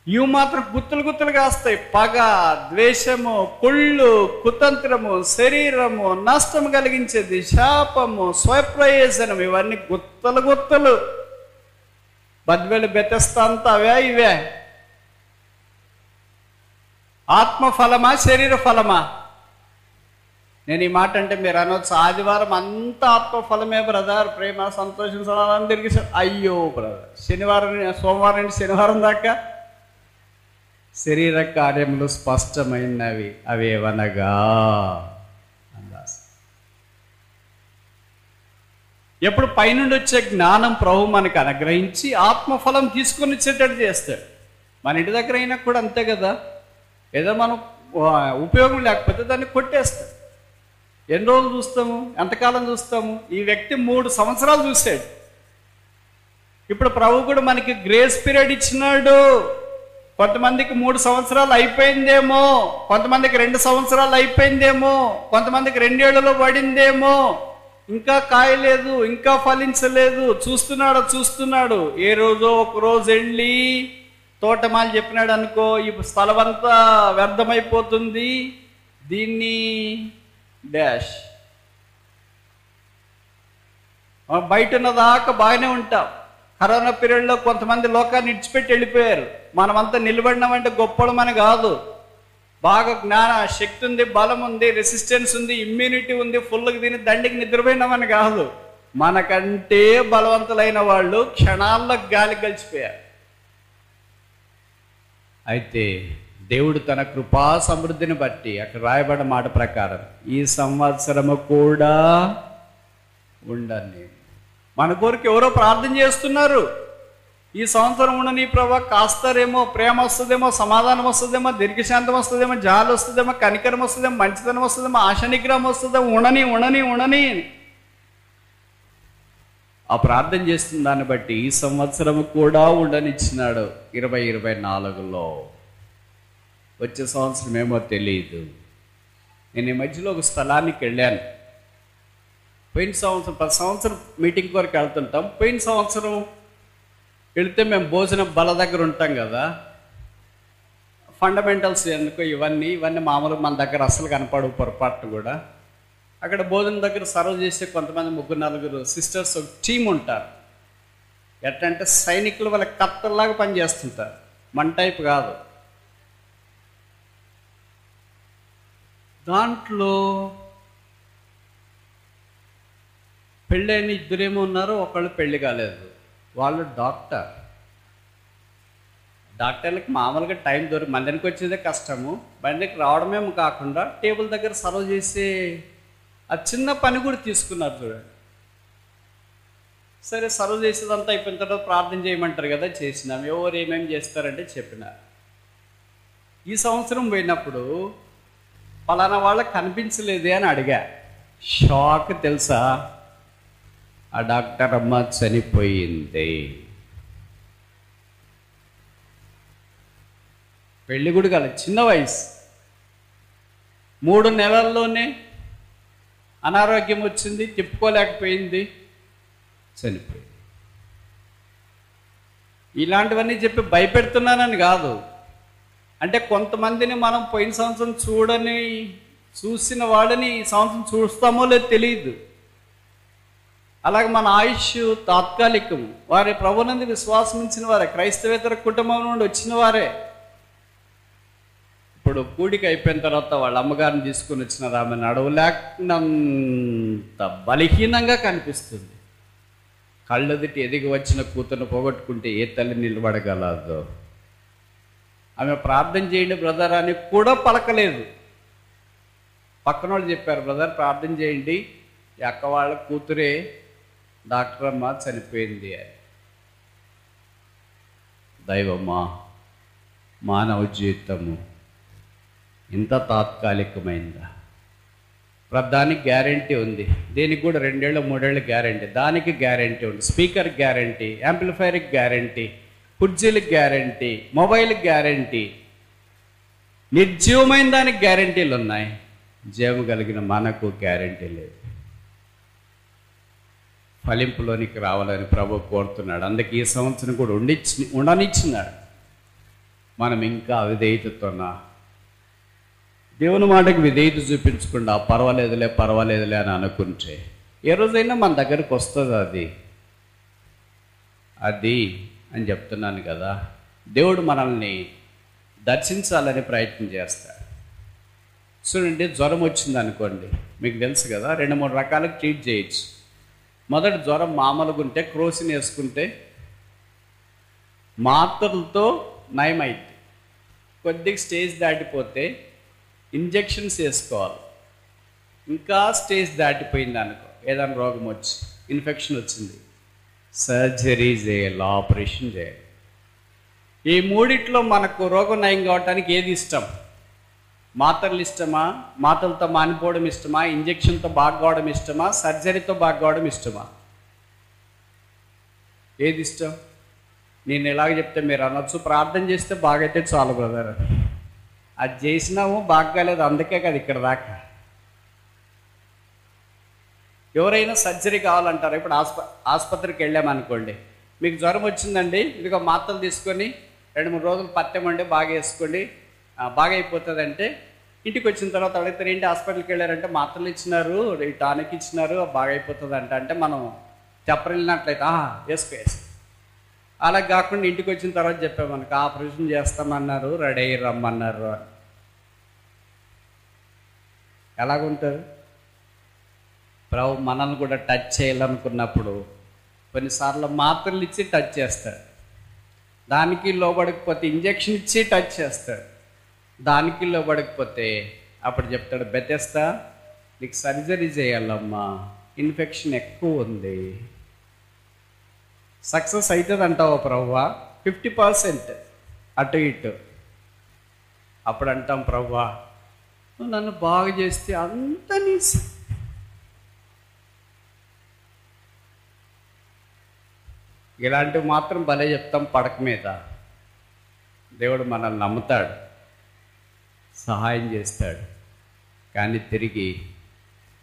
ఇవి మాత్రం గుత్తులు గుత్తులు కాస్తాయి. పగ, ద్వేషము, కుళ్ళు, కుతంత్రము, శరీరము, నష్టం కలిగించేది, శాపము, స్వప్రయోజనం, ఇవన్నీ గుత్తలు గుత్తలు. బద్వేలు బెతెస్తా అంతా అవే ఇవే. ఆత్మఫలమా, శరీర ఫలమా? నేను ఈ మాట అంటే మీరు అనవచ్చు, ఆదివారం అంతా ఆత్మఫలమే బ్రదర్, ప్రేమ, సంతోషం, సమాధానం, తిరిగి అయ్యో బ్రదర్, సోమవారం నుండి శనివారం దాకా శరీర కార్యములు స్పష్టమైనవి. అవేవనగా ఎప్పుడు పైనుండి వచ్చే జ్ఞానం ప్రభు మనకు అనుగ్రహించి ఆత్మఫలం తీసుకొని వచ్చేటట్టు చేస్తాడు. మన ఇంటి దగ్గర అయినా కూడా అంతే కదా, ఏదో మనం ఉపయోగం లేకపోతే దాన్ని కొట్టేస్తాడు. ఎన్ని రోజులు చూస్తాము, ఎంతకాలం చూస్తాము? ఈ వ్యక్తి 3 సంవత్సరాలు చూశాడు. ఇప్పుడు ప్రభు కూడా మనకి గ్రేస్ పీరియడ్ ఇచ్చినాడు. కొంతమందికి 3 సంవత్సరాలు అయిపోయిందేమో, కొంతమందికి 2 సంవత్సరాలు అయిపోయిందేమో, కొంతమందికి 2 ఏళ్లలో పడిందేమో, ఇంకా కాయలేదు, ఇంకా ఫలించలేదు. చూస్తున్నాడు. ఏ రోజో ఒక రోజు వెళ్ళి తోటమాలి చెప్పినాడు అనుకో, ఈ స్థలం అంతా వ్యర్థమైపోతుంది, దీన్ని డాష్. బయట ఉన్నదాకా బాగానే ఉంటాం. కరోనా పీరియడ్లో కొంతమంది లోకాన్ని ఇడిచిపెట్టి వెళ్ళిపోయారు. మనమంతా నిలబడినామంటే గొప్పడమని కాదు. బాగా జ్ఞాన శక్తి ఉంది, బలం ఉంది, రెసిస్టెన్స్ ఉంది, ఇమ్యూనిటీ ఉంది, ఫుల్గా తిని దండికి నిద్రపోయినామని కాదు. మనకంటే బలవంతులైన వాళ్ళు క్షణాల్లో గాలికి కలిసిపోయారు. అయితే దేవుడు తన కృపా సమృద్ధిని బట్టి అక్కడ రాయబడిన మాట ప్రకారం ఈ సంవత్సరము కూడా ఉండని. మన కోరిక ఎవరో ప్రార్థన చేస్తున్నారు, ఈ సంవత్సరం ఉండని ప్రభా, కాస్తారేమో, ప్రేమ వస్తుందేమో, సమాధానం వస్తుందేమో, దీర్ఘశాంతం వస్తుందేమో, జాలి వస్తుందేమో, కనికరం వస్తుందేమో, మంచితనం వస్తుందేమో, ఆశ నిగ్రహం వస్తుందేమో, ఉండని. ఆ ప్రార్థన చేస్తున్న దాన్ని బట్టి ఈ సంవత్సరం కూడా ఉండనిచ్చినాడు. 2024లో వచ్చే సంవత్సరం ఏమో తెలియదు. నేను ఈ మధ్యలో ఒక స్థలానికి వెళ్ళాను. పోయిన సంవత్సరం, ప్రతి సంవత్సరం మీటింగ్ వరకు వెళ్తుంటాం. పోయిన సంవత్సరం వెళితే మేము భోజనం బల దగ్గర ఉంటాం కదా, ఫండమెంటల్స్ ఎందుకో ఇవన్నీ మామూలుగా మన దగ్గర అసలు కనపడవు పొరపాటు కూడా. అక్కడ భోజనం దగ్గర సర్వ్ చేసే కొంతమంది 3-4 సిస్టర్స్ ఒక టీం ఉంటారు. ఎట్లంటే సైనికులు వాళ్ళ కత్తల్లాగా పనిచేస్తుంటారు, మన టైప్ కాదు. దాంట్లో పెళ్ళైన 2 ఉన్నారు, ఒకళ్ళు పెళ్ళి కాలేదు. వాళ్ళు డాక్టర్లకి మామూలుగా టైం మన దగ్గరికి వచ్చేదే కష్టము, బండికి రావడమేమో కాకుండా టేబుల్ దగ్గర సర్వ్ చేసే ఆ చిన్న పని కూడా తీసుకున్నారు చూడండి. సరే, సర్వ్ చేసేదంతా అయిపోయిన తర్వాత ప్రార్థన చేయమంటారు కదా, చేసినాం. ఎవరు ఏమేమి చేస్తారంటే చెప్పినారు. ఈ సంవత్సరం పోయినప్పుడు పలానా వాళ్ళకి కనిపించలేదే అని అడిగా. షాక్ తెలుసా, ఆ డాక్టర్ అమ్మ చనిపోయింది. పెళ్ళి కూడా కాలేదు, చిన్న వయసు, 3 నెలల్లోనే అనారోగ్యం వచ్చింది, తిప్పుకోలేకపోయింది, చనిపోయింది. ఇలాంటివన్నీ చెప్పి భయపెడుతున్నానని కాదు, అంటే కొంతమందిని మనం పోయిన సంవత్సరం చూసిన వాళ్ళని ఈ సంవత్సరం చూస్తామో లేదో తెలియదు. అలాగే మన ఆయుష్ తాత్కాలికం. వారి ప్రభునందు విశ్వాసం ఇచ్చిన వారే, క్రైస్తవేతర కుటుంబం నుండి వచ్చిన వారే. ఇప్పుడు కూడిక అయిపోయిన తర్వాత వాళ్ళ అమ్మగారిని తీసుకుని వచ్చినారు. ఆమె నడవలేనంత బలహీనంగా కనిపిస్తుంది. కళ్ళెదుటి ఎదిగి వచ్చిన కూతురును పోగొట్టుకుంటే ఏ తల్లి నిలబడగలదు? ఆమె ప్రార్థన చేయండి బ్రదర్ అని కూడా పలకలేదు. పక్కన వాళ్ళు చెప్పారు, బ్రదర్ ప్రార్థన చేయండి, ఈ అక్క వాళ్ళ కూతురే డాక్టర్ అమ్మ చనిపోయింది అని. దైవమ్మా, మానవ జీవితము ఇంత తాత్కాలికమైందా? దానికి గ్యారంటీ ఉంది, దీనికి కూడా 2-3 ఏళ్ళ గ్యారంటీ, దానికి గ్యారంటీ ఉంది, స్పీకర్ గ్యారంటీ, యాంప్లిఫైర్కి గ్యారంటీ, కుర్చీలకు గ్యారంటీ, మొబైల్కి గ్యారంటీ, నిర్జీవమైన దానికి గ్యారంటీలు ఉన్నాయి. జీవం కలిగిన మనకు గ్యారంటీ లేదు. ఫలింపులోనికి రావాలని ప్రభు కోరుతున్నాడు. అందుకే ఈ సంవత్సరం కూడా ఉండనిచ్చినాడు. మనం ఇంకా అవిధేయతతోనా, దేవుని మాటకి విధేయత చూపించకుండా పర్వాలేదులే అని అనుకుంటే ఏ రోజైనా మన దగ్గరకు వస్తుంది అది అని చెప్తున్నాను కదా. దేవుడు మనల్ని దర్శించాలని ప్రయత్నం చేస్తాడు. చూడండి, జ్వరం వచ్చింది అనుకోండి, మీకు తెలుసు కదా, 2-3 రకాలకు ట్రీట్ చేయొచ్చు. మొదటి జ్వరం మామూలుగా ఉంటే క్రోసిన్ వేసుకుంటే మాత్రలతో నయమైంది. కొద్దిగా స్టేజ్ దాటిపోతే ఇంజెక్షన్స్ వేసుకోవాలి. ఇంకా స్టేజ్ దాటిపోయింది అనుకో, ఏదైనా రోగం వచ్చి ఇన్ఫెక్షన్ వచ్చింది, సర్జరీ చేయాలి, ఆపరేషన్ చేయాలి. ఈ మూడిట్లో మనకు రోగం నయం కావటానికి ఏది ఇష్టం? మాత్రలు ఇష్టమా, మాత్రలతో మానిపోవడం ఇష్టమా, ఇంజెక్షన్తో బాగా కావడం ఇష్టమా, సర్జరీతో బాగా కావడం ఇష్టమా? ఏది ఇష్టం? నేను ఎలాగ చెప్తే మీరు అనొచ్చు, ప్రార్థన చేస్తే బాగైతే చాలు బ్రదర్. అది చేసినాము బాగా కాలేదు, అందుకే కదా ఇక్కడ దాకా. ఎవరైనా సర్జరీ కావాలంటారు. ఇప్పుడు ఆసుపత్రికి వెళ్ళామనుకోండి, మీకు జ్వరం వచ్చిందండి, ఇదిగో మాత్రలు తీసుకొని 2-3 రోజులు పట్టెమండి, బాగా వేసుకోండి, బాగా అయిపోతుంది అంటే, ఇంటికి వచ్చిన తర్వాత అడుగుతారు, ఏంటి హాస్పిటల్కి వెళ్ళారంటే మాత్రలు ఇచ్చినారు, ఈ టానిక్ ఇచ్చినారు, బాగా అయిపోతుంది అంటే మనం చెప్పరిల్లినట్లయితే వేసుకో. అలా కాకుండా ఇంటికి వచ్చిన తర్వాత చెప్పామనుకో, ఆపరేషన్ చేస్తామన్నారు, రెడీ అయ్యి రమ్మన్నారు అని. ఎలాగుంటుంది? ప్రభు మనల్ని కూడా టచ్ చేయాలనుకున్నప్పుడు కొన్నిసార్లు మాత్రలు ఇచ్చి టచ్ చేస్తాడు, దానికి లోబడకపోతే ఇంజెక్షన్ ఇచ్చి టచ్ చేస్తాడు, దానికి లోబడకపోతే అప్పుడు చెప్తాడు, బెతెస్తా నీకు సర్జరీ చేయాలమ్మా, ఇన్ఫెక్షన్ ఎక్కువ ఉంది. సక్సెస్ అవుతుంది అంటావా ప్రభువా? 50% అటు ఇటు. అప్పుడు అంటాం, ప్రభువా నువ్వు నన్ను బాగు చేస్తే అంత నీ. ఇలాంటివి మాత్రం భలే చెప్తాం పడక మీద. దేవుడు మనల్ని నమ్ముతాడు, సహాయం చేస్తాడు, కానీ తిరిగి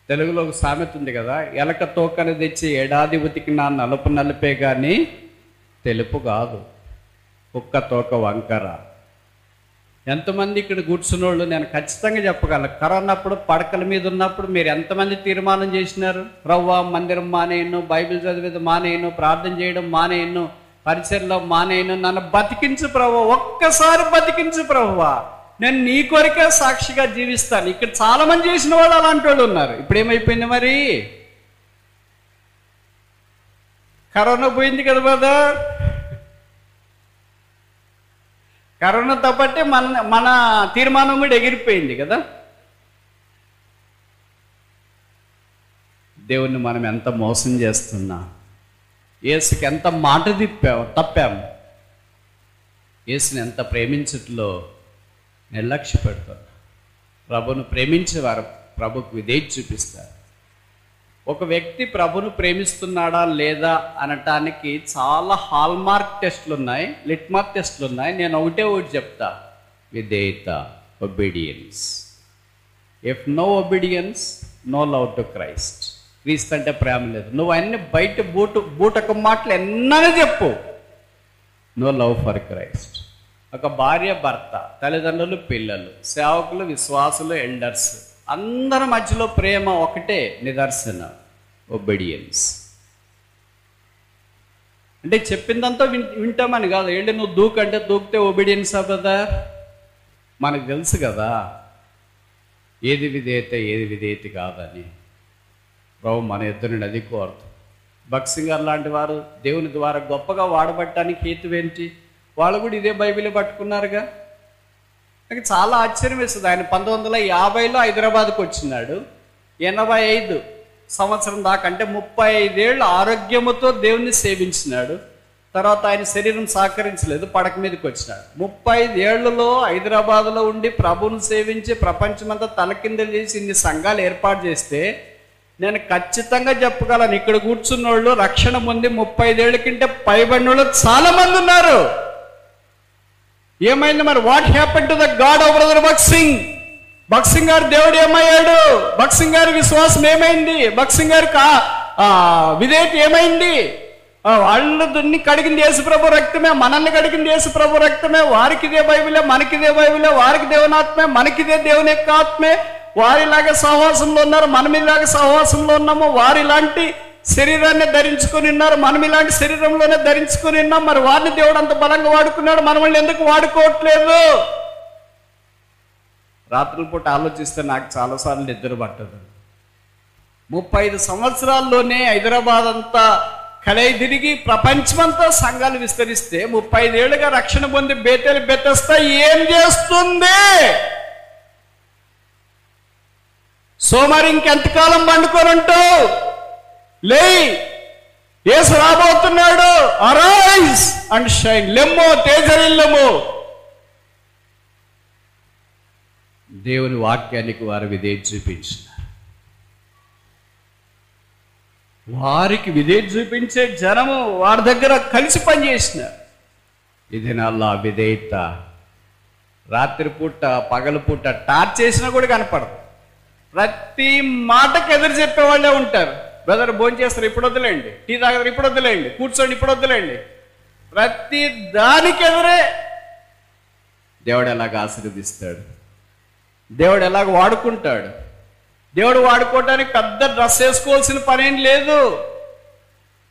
తెలుగులో ఒక సామెత ఉంది కదా, ఎలక తోకని తెచ్చి ఏడాది ఉతికినా నలుపు నలిపే కానీ తెలుపు కాదు, కుక్క తోక వంకర. ఎంతమంది ఇక్కడ కూర్చున్నోళ్ళు నేను ఖచ్చితంగా చెప్పగలను, కరోనా అప్పుడు పడకల మీద ఉన్నప్పుడు మీరు ఎంతమంది తీర్మానం చేసినారు? ప్రవ్వా మందిరం మానేయను, బైబిల్ చదివేది మానేయను, ప్రార్థన చేయడం మానేయను, పరిచర్లో మానేయను, నన్ను బతికించు ప్రభువా, ఒక్కసారి బతికించు ప్రభువా, నేను నీ కొరికే సాక్షిగా జీవిస్తాను. ఇక్కడ చాలా మంది చేసిన వాళ్ళు అలాంటి వాళ్ళు ఉన్నారు. ఇప్పుడు ఏమైపోయింది మరి? కరోనా పోయింది కదా బ్రదర్. కరోనాతో బట్టే మన తీర్మానం కూడా ఎగిరిపోయింది కదా. దేవుణ్ణి మనం ఎంత మోసం చేస్తున్నా, యేసుకి ఎంత మాట తప్పాము, యేసుని ఎంత ప్రేమించట్లో నిర్లక్ష్య పెడుతున్నా. ప్రభును ప్రేమించేవారు ప్రభుకు విధేయత చూపిస్తారు. ఒక వ్యక్తి ప్రభును ప్రేమిస్తున్నాడా లేదా అనటానికి చాలా హాల్మార్క్ టెస్టులు ఉన్నాయి, లిట్మస్ టెస్టులు ఉన్నాయి. నేను ఒకటి చెప్తా, విధేయత, obedience. If no obedience, no love to Christ. Kristu అంటే ప్రేమ లేదు. నువ్వు అన్ని బయట బూటక మాటలు ఎన్నని చెప్పు, నో లవ్ ఫర్ క్రైస్ట్. ఒక భార్య, భర్త, తల్లిదండ్రులు, పిల్లలు, సేవకులు, విశ్వాసులు, ఎల్డర్స్, అందరి మధ్యలో ప్రేమ ఒకటే నిదర్శనం, ఒబీడియన్స్. అంటే చెప్పిందంతా వింటామని కాదు. ఏంటి నువ్వు దూకంటే దూకితే ఒబీడియన్స్ అవుతుందా? మనకు తెలుసు కదా ఏది విధేయత ఏది విధేయత కాదని. ప్రభు మన ఇద్దరిని అది కోరుతాం. భక్సింగ్ గారు లాంటి వారు దేవుని ద్వారా గొప్పగా వాడబట్టడానికి హేతువేంటి? వాళ్ళు కూడా ఇదే బైబిల్ పట్టుకున్నారుగా. నాకు చాలా ఆశ్చర్యం వేస్తుంది. ఆయన 1950లో హైదరాబాద్కు వచ్చినాడు. 85 సంవత్సరం దాకా, అంటే 35 ఏళ్ళు ఆరోగ్యముతో దేవుణ్ణి సేవించినాడు. తర్వాత ఆయన శరీరం సహకరించలేదు, పడక మీదకి వచ్చినాడు. 35 ఏళ్లలో హైదరాబాద్లో ఉండి ప్రభువును సేవించి ప్రపంచమంతా తలకిందలు చేసి ఇన్ని సంఘాలు ఏర్పాటు చేస్తే నేను ఖచ్చితంగా చెప్పగలను, ఇక్కడ కూర్చున్న వాళ్ళు రక్షణ పొంది 35 ఏళ్ళ కంటే పైబడిన వాళ్ళు చాలా మంది ఉన్నారు. ఏమైంది మరి? What happen to the God of brother భక్సింగ్? భక్సింగ్ గారు దేవుడు ఏమయ్యాడు? భక్సింగ్ గారి విశ్వాసం ఏమైంది? భక్సింగ్ గారికి విధేయత ఏమైంది? వాళ్ళని కడిగింది యేసుప్రభు రక్తమే, మనల్ని కడిగింది యేసుప్రభు రక్తమే. వారికి ఇదే బైబిలే, మనకిదే బైబిలే. వారికి దేవుని ఆత్మే, మనకిదే దేవుని యొక్క ఆత్మే. వారిలాగా సహవాసంలో ఉన్నారు, మనం ఇలాగా సహవాసంలో ఉన్నాము. వారిలాంటి శరీరాన్ని ధరించుకొని ఉన్నారు, మనం ఇలాంటి శరీరంలోనే ధరించుకొని ఉన్నాం. మరి వారిని దేవుడు అంత బలంగా వాడుకున్నాడు, మనల్ని ఎందుకు వాడుకోవట్లేదు? రాత్రుల పూట ఆలోచిస్తే నాకు చాలాసార్లు నిద్ర పట్టదు. 35 సంవత్సరాల్లోనే హైదరాబాద్ అంతా కలయి తిరిగి ప్రపంచమంతా సంఘాలు విస్తరిస్తే 35 ఏళ్ళుగా రక్షణ పొంది బేతేలు బెతెస్తా ఏం చేస్తుంది? సోమవారం ఇంకెంతకాలం పండుకోనంటావు? లే, యేసు రాబోతున్నాడు. అరైజ్ అండ్ షైన్, లెమ్మో తేజరిల్లము. దేవుని వాక్యానికి వారు విధేయత చూపించినారు. వారికి విధేయత చూపించే జనము వారి దగ్గర కలిసి పనిచేసినారు. ఇది నల్లా విధేయత. రాత్రిపూట పగలపూట టార్చ్ చేసినా కూడా కనపడదు. ప్రతి మాటకు ఎదురు చెప్పేవాళ్ళే ఉంటారు. బ్రదర్ భోజనం చేస్తారు, ఇప్పుడు వద్దులేండి. టీ తాగరు, ఇప్పుడు వద్దులేండి. కూర్చోండి, ఇప్పుడు వద్దులేండి. ప్రతి దానికి ఎదురే. దేవుడు ఎలాగ ఆశీర్వదిస్తాడు, దేవుడు ఎలాగ వాడుకుంటాడు. దేవుడు వాడుకోవటానికి పెద్ద డ్రెస్ వేసుకోవాల్సిన పనేం లేదు.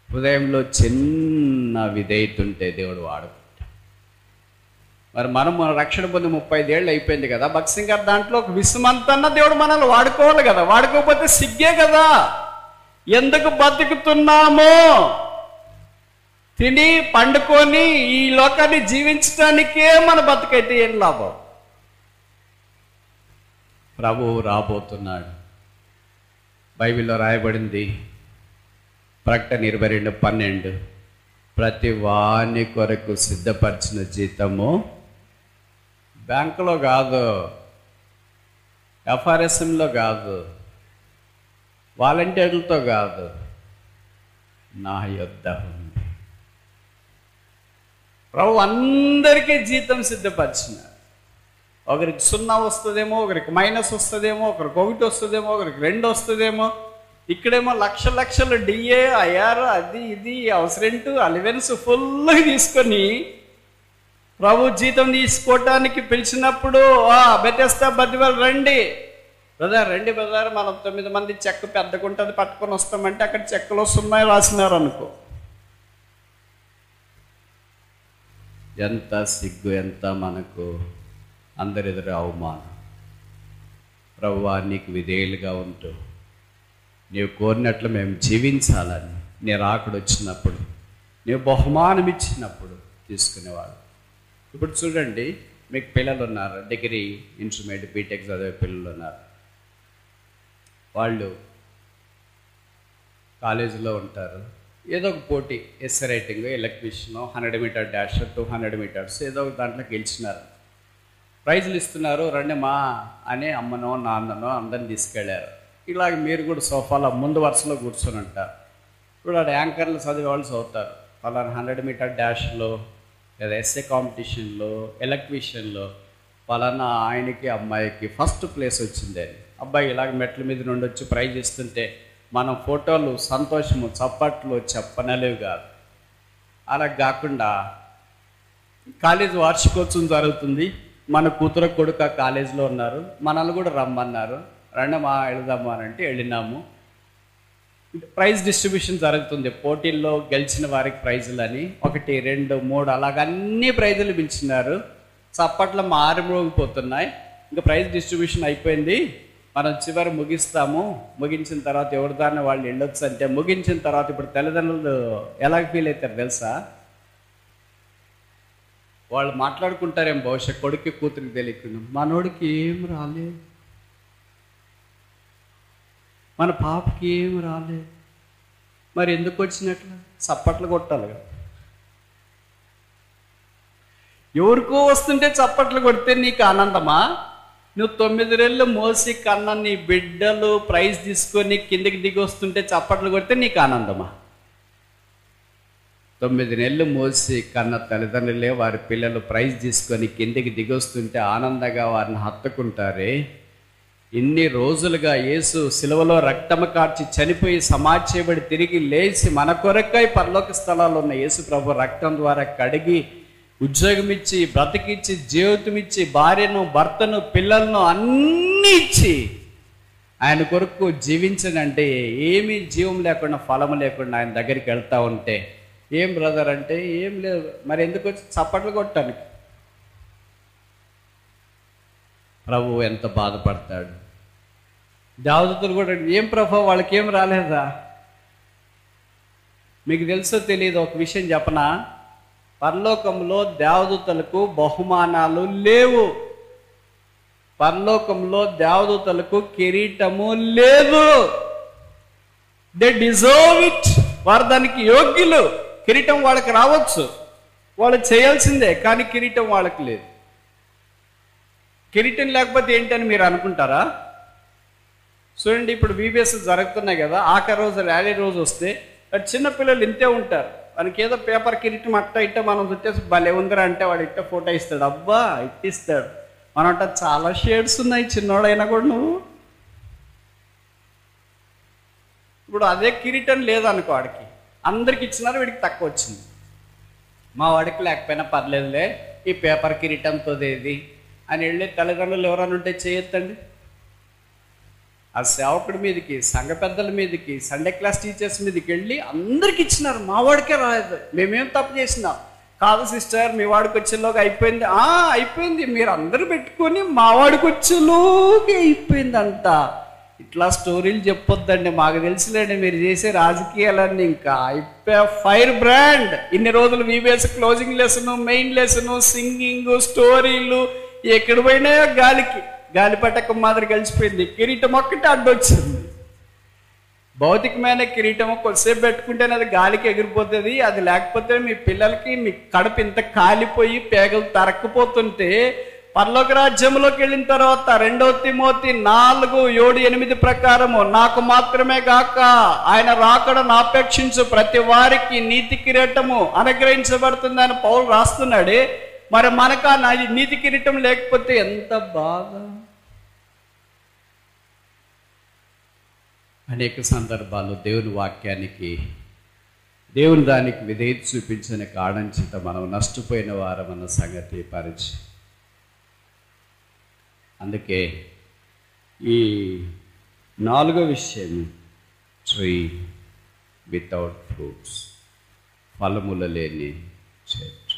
హృదయంలో చిన్న విధేయత ఉంటే దేవుడు వాడుకుంటాడు. మరి మనం రక్షణ పొంది 35 ఏళ్ళు అయిపోయింది కదా. భక్సింగ్ గారు దాంట్లో ఒక విశ్వమంతన్నా దేవుడు మనల్ని వాడుకోవాలి కదా. వాడుకోకపోతే సిగ్గే కదా. ఎందుకు బతుకుతున్నామో? తిని పండుకొని ఈ లోకాన్ని జీవించడానికే మన బతుకైతే ఏం లాభం? ప్రభువు రాబోతున్నాడు. బైబిల్లో రాయబడింది, ప్రకటన 22:12, ప్రతి వాని కొరకు సిద్ధపరిచిన జీతము బ్యాంకులో కాదు, ఎఫ్ఆర్ఎస్ఎంలో కాదు, వాలంటీర్లతో కాదు, నా యొద్ద ఉంది. ప్రభు అందరికీ జీతం సిద్ధపరిచినారు. ఒకరికి 0 వస్తుందేమో, ఒకరికి మైనస్ వస్తుందేమో, ఒకరికి 1 వస్తుందేమో, ఒకరికి 2 వస్తుందేమో. ఇక్కడేమో లక్షలు డిఏ, ఐఆర్, అది ఇది హౌస్ రెంట్, అలవెన్స్ ఫుల్గా తీసుకొని ప్రభు జీతం తీసుకోవటానికి పిలిచినప్పుడు బెతెస్దా బద్దివాళ్ళు రండి బ్రదర్, మనం 9 మంది చెక్క పెద్దగుంటుంది పట్టుకొని వస్తామంటే అక్కడ చెక్కలో 0 రాసినారు అనుకో. ఎంత సిగ్గు, ఎంత మనకు అందరి ఎదురు అవమానం. ప్రభువా, నీకు విధేయులుగా ఉంటూ నీవు కోరినట్లు మేము జీవించాలని నీ రాకడ వచ్చినప్పుడు, నీవు బహుమానం ఇచ్చినప్పుడు తీసుకునేవాడు. ఇప్పుడు చూడండి, మీకు పిల్లలు ఉన్నారు, డిగ్రీ, ఇంటర్మీడియట్, బీటెక్ చదివే పిల్లలు ఉన్నారు. వాళ్ళు కాలేజీలో ఉంటారు, ఏదో ఒక పోటీ, essay writing, electrician, 100 meter dash, 200 meters ఏదో ఒక దాంట్లో గెలిచినారు. ప్రైజులు ఇస్తున్నారు, రండి మా అని అమ్మనో నాన్ననో అందరిని తీసుకెళ్ళారు. ఇలాగ మీరు కూడా సోఫాలో ముందు వరుసలో కూర్చొని ఉంటారు. ఇప్పుడు ఆ యాంకర్లు చదివే వాళ్ళు చదువుతారు, పలానా 100 మీటర్ డాష్లో లేదా ఎస్ఏ కాంపిటీషన్లో, ఎలక్ట్రిషియన్లో పలానా ఆయనకి అమ్మాయికి ఫస్ట్ ప్లేస్ వచ్చింది అని. అబ్బాయి ఇలాగ మెట్ల మీద నుండి వచ్చి ప్రైజ్ ఇస్తుంటే మనం ఫోటోలు, సంతోషము, చప్పట్లు చెప్పనలేవు కాదు. అలా కాకుండా కాలేజ్ వార్షికోత్సవం జరుగుతుంది, మన కూతురు కొడుకు ఆ కాలేజీలో ఉన్నారు, మనల్ని కూడా రమ్మన్నారు, రండి మా వెళదాము అని అంటే వెళ్ళినాము. ప్రైజ్ డిస్ట్రిబ్యూషన్ జరుగుతుంది, పోటీల్లో గెలిచిన వారికి ప్రైజులని 1, 2, 3 అలాగ అన్ని ప్రైజులు పిలిచినారు. చప్పట్లు మారిమోగిపోతున్నాయి. ఇంకా ప్రైజ్ డిస్ట్రిబ్యూషన్ అయిపోయింది, మనం చివరి ముగిస్తాము. ముగించిన తర్వాత ఎవరి దాన్ని వాళ్ళు వెళ్ళొచ్చు అంటే, ముగించిన తర్వాత ఇప్పుడు తల్లిదండ్రులు ఎలా ఫీల్ అవుతారు తెలుసా? వాళ్ళు మాట్లాడుకుంటారేం బహుశా కొడుకు కూతురికి తెలియకుండా, మనోడికి ఏం రాలేదు, మన పాపకి ఏం రాలేదు, మరి ఎందుకు వచ్చినట్లు? చప్పట్లు కొట్టాలి కదా. ఎవరికో వస్తుంటే చప్పట్లు కొడితే నీకు ఆనందమా? నువ్వు 9 నెలలు మోసి కన్న నీ బిడ్డలు ప్రైజ్ తీసుకొని కిందికి దిగి వస్తుంటే చప్పట్లు కొడితే నీకు ఆనందమా? 9 నెలలు మోసి కన్న తల్లిదండ్రులే వారి పిల్లలు ప్రైజ్ తీసుకొని కిందికి దిగి వస్తుంటే ఆనందంగా వారిని హత్తుకుంటారే. ఇన్ని రోజులుగా యేసు సిలువలో రక్తము కార్చి చనిపోయి సమాధి చేయబడి తిరిగి లేచి మన కొరకై పరలోక స్థలాల్లో ఉన్న యేసు ప్రభు రక్తం ద్వారా కడిగి ఉద్యోగం ఇచ్చి, బ్రతికిచ్చి, జీవితం ఇచ్చి, భార్యను, భర్తను, పిల్లలను అన్నీ ఇచ్చి ఆయన కొరకు జీవించనంటే ఏమీ జీవం లేకుండా, ఫలము లేకుండా ఆయన దగ్గరికి వెళ్తా ఉంటే, ఏం బ్రదర్ అంటే ఏం లేదు, మరి ఎందుకు వచ్చి చప్పట్లు కొట్టానికి? ప్రభు ఎంత బాధపడతాడు. దేవదూతలు కూడా, ఏం ప్రభు వాళ్ళకి ఏం రాలేదా? మీకు తెలుసో తెలియదు, ఒక విషయం చెప్పనా? పరలోకంలో దేవదూతలకు బహుమానాలు లేవు. పరలోకంలో దేవదూతలకు కిరీటము లేదు. దే డిజర్వ్ ఇట్, వారు దానికి యోగ్యులు. కిరీటం వాళ్ళకి రావచ్చు, వాళ్ళు చేయాల్సిందే, కానీ కిరీటం వాళ్ళకి లేదు. కిరీటం లేకపోతే ఏంటని మీరు అనుకుంటారా? చూడండి, ఇప్పుడు VBS జరుగుతున్నాయి కదా, ఆఖరి రోజు ర్యాలీ రోజు వస్తే చిన్నపిల్లలు ఇంతే ఉంటారు. మనకి ఏదో పేపర్ కిరీటం అట్ట ఇట్ట మనం చుట్టేసి భలే ఉందిరా అంటే వాడు ఇట్ట ఫోటో ఇస్తాడు, అబ్బా ఇట్టిస్తాడు. మనం అంట చాలా షేడ్స్ ఉన్నాయి, చిన్నోడైనా కూడా. నువ్వు ఇప్పుడు అదే కిరీటం లేదనుకో, వాడికి అందరికి ఇచ్చినారు, వీడికి తక్కువ వచ్చింది. మా వాడికి లేకపోయినా పర్లేదులే, ఈ పేపర్ కిరీటంతో ఏది అని వెళ్ళి తల్లిదండ్రులు ఎవరైనా ఉంటే చేయొద్దండి. ఆ సేవకుడి మీదకి, సంఘ పెద్దల మీదకి, సండే క్లాస్ టీచర్స్ మీదకి వెళ్ళి అందరికి ఇచ్చినారు, మా వాడికే రాలేదు, మేమేం తప్పు చేసినాం. కాదు సిస్టర్, మీ వాడికి వచ్చేలోగా అయిపోయింది. అయిపోయింది, మీరు అందరూ పెట్టుకొని మా వాడికి వచ్చేలోకి అయిపోయిందంట. ఇట్లా స్టోరీలు చెప్పొద్దండి, మాకు తెలుసులేండి మీరు చేసే రాజకీయాలన్నీ. ఇంకా అయిపోయా, ఫైర్ బ్రాండ్. ఇన్ని రోజులు VBS closing lesson, main lesson, singing, స్టోరీలు, ఎక్కడ పోయినాయో గాలిపటకం మాదిరి కలిసిపోయింది. కిరీటం ఒక్కటే అడ్డొచ్చింది. భౌతికమైన కిరీటం కొద్దిసేపు పెట్టుకుంటేనే అది గాలికి ఎగిరిపోతుంది. అది లేకపోతే మీ పిల్లలకి మీ కడుపు ఇంత కాలిపోయి పేగలు తరక్కుపోతుంటే, పరలోక రాజ్యంలోకి వెళ్ళిన తర్వాత 2 తిమోతి 4:7-8 ప్రకారము, నాకు మాత్రమే గాక ఆయన రాకడను ఆపేక్షించు ప్రతి వారికి నీతి కిరీటము అనుగ్రహించబడుతుందని పౌలు రాస్తున్నాడే. మరి మనకు ఆ నీతి కిరీటం లేకపోతే ఎంత బాధ. అనేక సందర్భాల్లో దేవుని వాక్యానికి, దేవుని దానికి విధేయత చూపించిన కారణం చేత మనం నష్టపోయిన వారమన్న సంగతి పరిచయం. అందుకే ఈ 4వ విషయం, ట్రీ వితౌట్ ఫ్రూట్స్, ఫలముల లేని చెట్టు.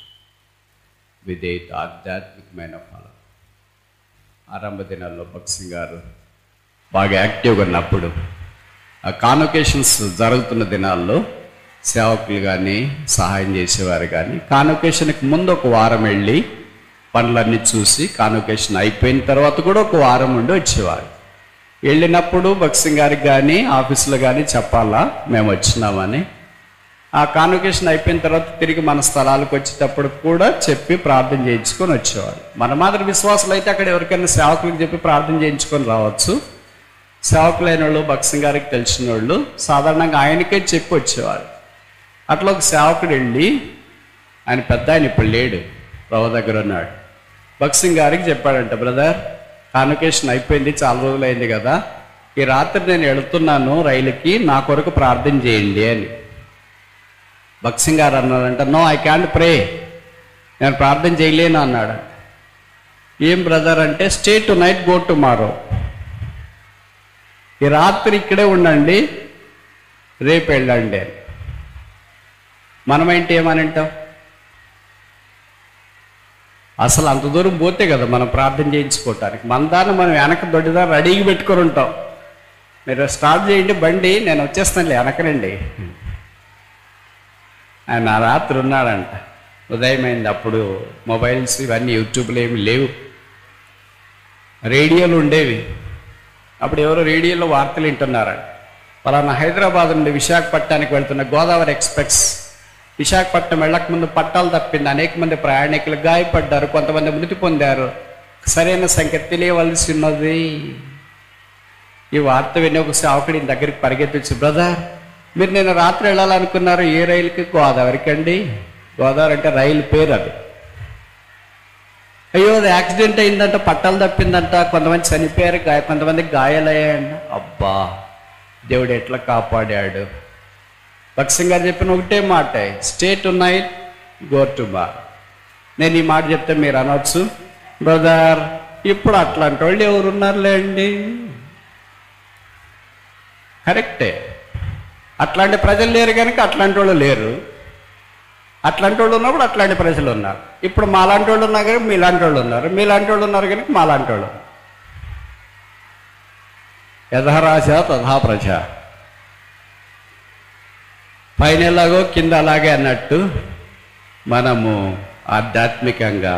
విధేయత ఆధ్యాత్మికమైన ఫలం. ఆరంభ దినాల్లో భక్సింగ్ గారు బాగా యాక్టివ్గా ఉన్నప్పుడు, ఆ కాన్వకేషన్స్ జరుగుతున్న దినాల్లో సేవకులు కానీ సహాయం చేసేవారు కానీ కాన్వకేషన్కి ముందు ఒక వారం వెళ్ళి పనులన్నీ చూసి కాన్వకేషన్ అయిపోయిన తర్వాత కూడా ఒక వారం ఉండి వచ్చేవారు. వెళ్ళినప్పుడు భక్సింగ్ గారికి కానీ ఆఫీసులో కానీ చెప్పాలా మేము వచ్చినామని. ఆ కాన్వకేషన్ అయిపోయిన తర్వాత తిరిగి మన స్థలాలకు వచ్చేటప్పుడు కూడా చెప్పి ప్రార్థన చేయించుకొని వచ్చేవాడు. మన మాదిరి విశ్వాసులు అయితే అక్కడ ఎవరికైనా సేవకులకు చెప్పి ప్రార్థన చేయించుకొని రావచ్చు. సేవకులైన వాళ్ళు, భక్సింగ్ గారికి తెలిసిన వాళ్ళు సాధారణంగా ఆయనకే చెప్పి వచ్చేవాడు. అట్లా ఒక సేవకుడు వెళ్ళి, ఆయన పెద్ద ఆయన ఇప్పుడు లేడు, ప్రభు దగ్గర ఉన్నాడు, భక్సింగ్ గారికి చెప్పాడంట, బ్రదర్ కాన్వకేషన్ అయిపోయింది, చాలా రోజులు అయింది కదా, ఈ రాత్రి నేను వెళుతున్నాను రైలుకి, నా కొరకు ప్రార్థన చేయండి అని. భక్సింగ్ గారు అన్నాడంట, నో ఐ క్యాంట్ ప్రే, నేను ప్రార్థన చేయలేను అన్నాడు. ఏం బ్రదర్ అంటే, stay to night, go tomorrow, ఈ రాత్రి ఇక్కడే ఉండండి, రేపు వెళ్ళండి అని. మనమేంటి ఏమని అంటాం? అసలు అంత దూరం పోతే కదా మనం ప్రార్థన చేయించుకోవటానికి. మన దాన్ని మనం వెనక దొడ్డిదా రెడీగా పెట్టుకొని ఉంటాం. మీరు స్టార్ట్ చేయండి బండి, నేను వచ్చేస్తానులే వెనకనండి. ఆయన ఆ రాత్రి ఉన్నాడంట, ఉదయమైంది. అప్పుడు మొబైల్స్ ఇవన్నీ యూట్యూబ్లో ఏమి లేవు, రేడియోలు ఉండేవి. అప్పుడు ఎవరో రేడియోలో వార్తలు వింటున్నారంట, పలానా హైదరాబాద్ నుండి విశాఖపట్నానికి వెళ్తున్న గోదావరి ఎక్స్ప్రెస్ విశాఖపట్నం వెళ్ళకముందు పట్టాలు తప్పింది, అనేక మంది ప్రయాణికులు గాయపడ్డారు, కొంతమంది మృతి పొందారు, సరైన సంఖ్య తెలియవలసి ఉన్నది. ఈ వార్త విని ఒక సేవకుడి దగ్గరికి పరిగెత్తించి, బ్రదర్ మీరు నేను రాత్రి వెళ్ళాలనుకున్నారు, ఏ రైలుకి? గోదావరికి అండి. గోదావరి అంటే రైలు పేరు అది. అయ్యో అది యాక్సిడెంట్ అయిందంట, పట్టాలు తప్పిందంట, కొంతమంది చనిపోయారు, కొంతమందికి గాయాలయ్యాయంట. అబ్బా దేవుడు ఎట్లా కాపాడాడు. భక్సింగ్ గారు చెప్పిన ఒకటే మాట, stay to night, go tomorrow. నేను ఈ మాట చెప్తే మీరు అనొచ్చు, బ్రదర్ ఇప్పుడు అట్లాంటి వాళ్ళు ఎవరున్నారులే అండి. కరెక్టే, అట్లాంటి ప్రజలు లేరు కనుక అట్లాంటి వాళ్ళు లేరు. అట్లాంటి వాళ్ళు ఉన్నప్పుడు అట్లాంటి ప్రజలు ఉన్నారు. ఇప్పుడు మాలాంటి వాళ్ళు ఉన్నారు కనుక మీలాంటి వాళ్ళు ఉన్నారు, మీలాంటి వాళ్ళు ఉన్నారు కనుక మాలాంటి వాళ్ళు. యథారాజ తథా ప్రజ, పైన ఎలాగో కింద అలాగే అన్నట్టు మనము ఆధ్యాత్మికంగా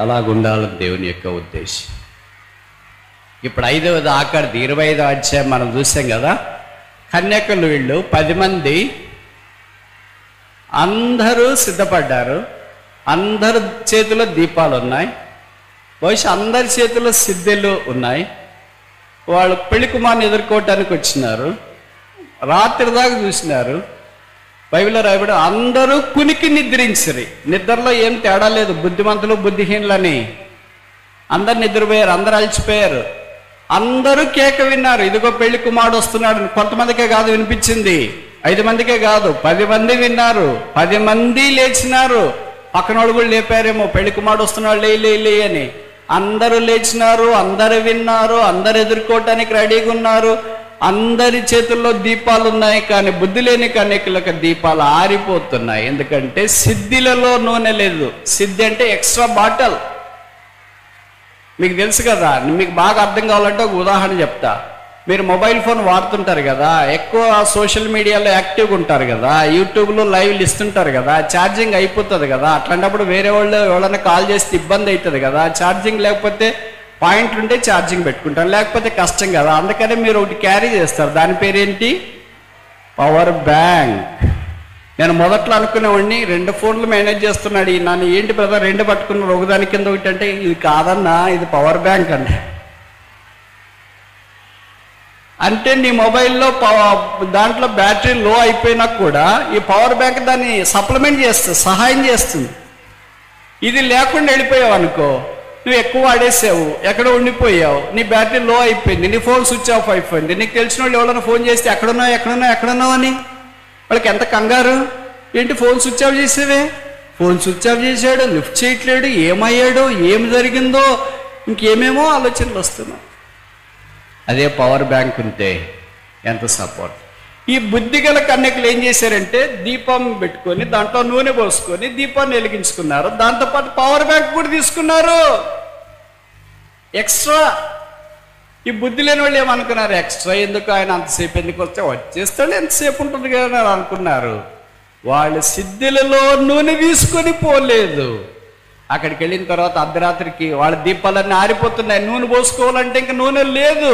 అలాగుండాలని దేవుని యొక్క ఉద్దేశం. ఇప్పుడు 5వది ఆఖరిది 25వ అధ్యాయం మనం చూసాం కదా. కన్యకలు వీళ్ళు 10 మంది అందరూ సిద్ధపడ్డారు, అందరు చేతిలో దీపాలు ఉన్నాయి, బహుశా అందరి చేతిలో సిద్ధెలు ఉన్నాయి. వాళ్ళు పెళ్లి కుమారుని ఎదుర్కోవటానికి వచ్చినారు, రాత్రి దాకా చూసినారు. బైబిల్లో రాయబడి అందరూ కునికి నిద్రించిరి. నిద్రలో ఏం తేడా లేదు, బుద్ధిమంతులు బుద్ధిహీనులని. అందరు నిద్రపోయారు, అందరు అలసిపోయారు. అందరూ కేక విన్నారు, ఇదిగో పెళ్లి కుమారుడు వస్తున్నాడు. కొంతమందికే కాదు వినిపించింది, 5 మందికే కాదు, 10 మంది విన్నారు, 10 మంది లేచినారు. పక్కన వాళ్ళు కూడా లేపారేమో, పెళ్లి కుమారుడు వస్తున్నాడు, లే అని. అందరూ లేచినారు, అందరు విన్నారు, అందరు ఎదుర్కోవటానికి రెడీగా ఉన్నారు. అందరి చేతుల్లో దీపాలు ఉన్నాయి, కానీ బుద్ధి లేని కన్యకులకు దీపాలు ఆరిపోతున్నాయి. ఎందుకంటే సిద్ధిలలో నూనె లేదు. సిద్ధి అంటే ఎక్స్ట్రా బాటిల్. మీకు తెలుసు కదా, మీకు బాగా అర్థం కావాలంటే ఒక ఉదాహరణ చెప్తా. మీరు మొబైల్ ఫోన్ వాడుతుంటారు కదా, ఎక్కువ సోషల్ మీడియాలో యాక్టివ్గా ఉంటారు కదా, యూట్యూబ్లో లైవ్లు ఇస్తుంటారు కదా, ఛార్జింగ్ అయిపోతుంది కదా. అట్లాంటప్పుడు వేరే వాళ్ళు ఎవరైనా కాల్ చేస్తే ఇబ్బంది అవుతుంది కదా. ఛార్జింగ్ లేకపోతే పాయింట్లు ఉంటే ఛార్జింగ్ పెట్టుకుంటారు, లేకపోతే కష్టం కదా. అందుకనే మీరు ఒకటి క్యారీ చేస్తారు, దాని పేరేంటి? Power bank. నేను మొదట్లో అనుకునేవాడిని 2 ఫోన్లు మేనేజ్ చేస్తున్నాడు ఈ నన్ను, ఏంటి బ్రదర్ 2 పట్టుకున్నారు, ఒకదాని కింద ఒకటి అంటే, ఇది కాదన్నా, ఇది పవర్ బ్యాంక్ అండి. అంటే నీ మొబైల్లో దాంట్లో బ్యాటరీ లో అయిపోయినా కూడా ఈ పవర్ బ్యాంక్ దాన్ని సప్లిమెంట్ చేస్తుంది, సహాయం చేస్తుంది. ఇది లేకుండా వెళ్ళిపోయావు అనుకో, నువ్వు ఎక్కువ వాడేసావు, ఎక్కడో ఉండిపోయావు, నీ బ్యాటరీ లో అయిపోయింది, నీ ఫోన్ స్విచ్ ఆఫ్ అయిపోయింది. నీకు తెలిసిన వాళ్ళు ఎవరైనా ఫోన్ చేస్తే ఎక్కడున్నావు అని వాళ్ళకి ఎంత కంగారు. ఏంటి ఫోన్ స్విచ్ ఆఫ్ చేసేవే? ఫోన్ స్విచ్ ఆఫ్ చేశాడు, లిఫ్ట్ చేయట్లేడు, ఏమయ్యాడో, ఏం జరిగిందో, ఇంకేమేమో ఆలోచనలు వస్తున్నాయి. అదే పవర్ బ్యాంక్ ఉంటే ఎంత సపోర్ట్. ఈ బుద్ధిగల కన్యకలు ఏం చేశారంటే దీపం పెట్టుకొని దాంట్లో నూనె పోసుకొని దీపాన్ని వెలిగించుకున్నారు. దాంతోపాటు పవర్ బ్యాంక్ కూడా తీసుకున్నారు ఎక్స్ట్రా. ఈ బుద్ధి లేని వాళ్ళు ఏమనుకున్నారు, ఎక్స్ట్రా ఎందుకు, ఆయన అంతసేపు ఎందుకు వచ్చేస్తాడు, ఎంతసేపు ఉంటుంది కదా అనుకున్నారు. వాళ్ళు సిద్ధులలో నూనె తీసుకొని పోలేదు. అక్కడికి వెళ్ళిన తర్వాత అర్ధరాత్రికి వాళ్ళ దీపాలన్నీ ఆరిపోతున్నాయి, నూనె పోసుకోవాలంటే ఇంకా నూనె లేదు.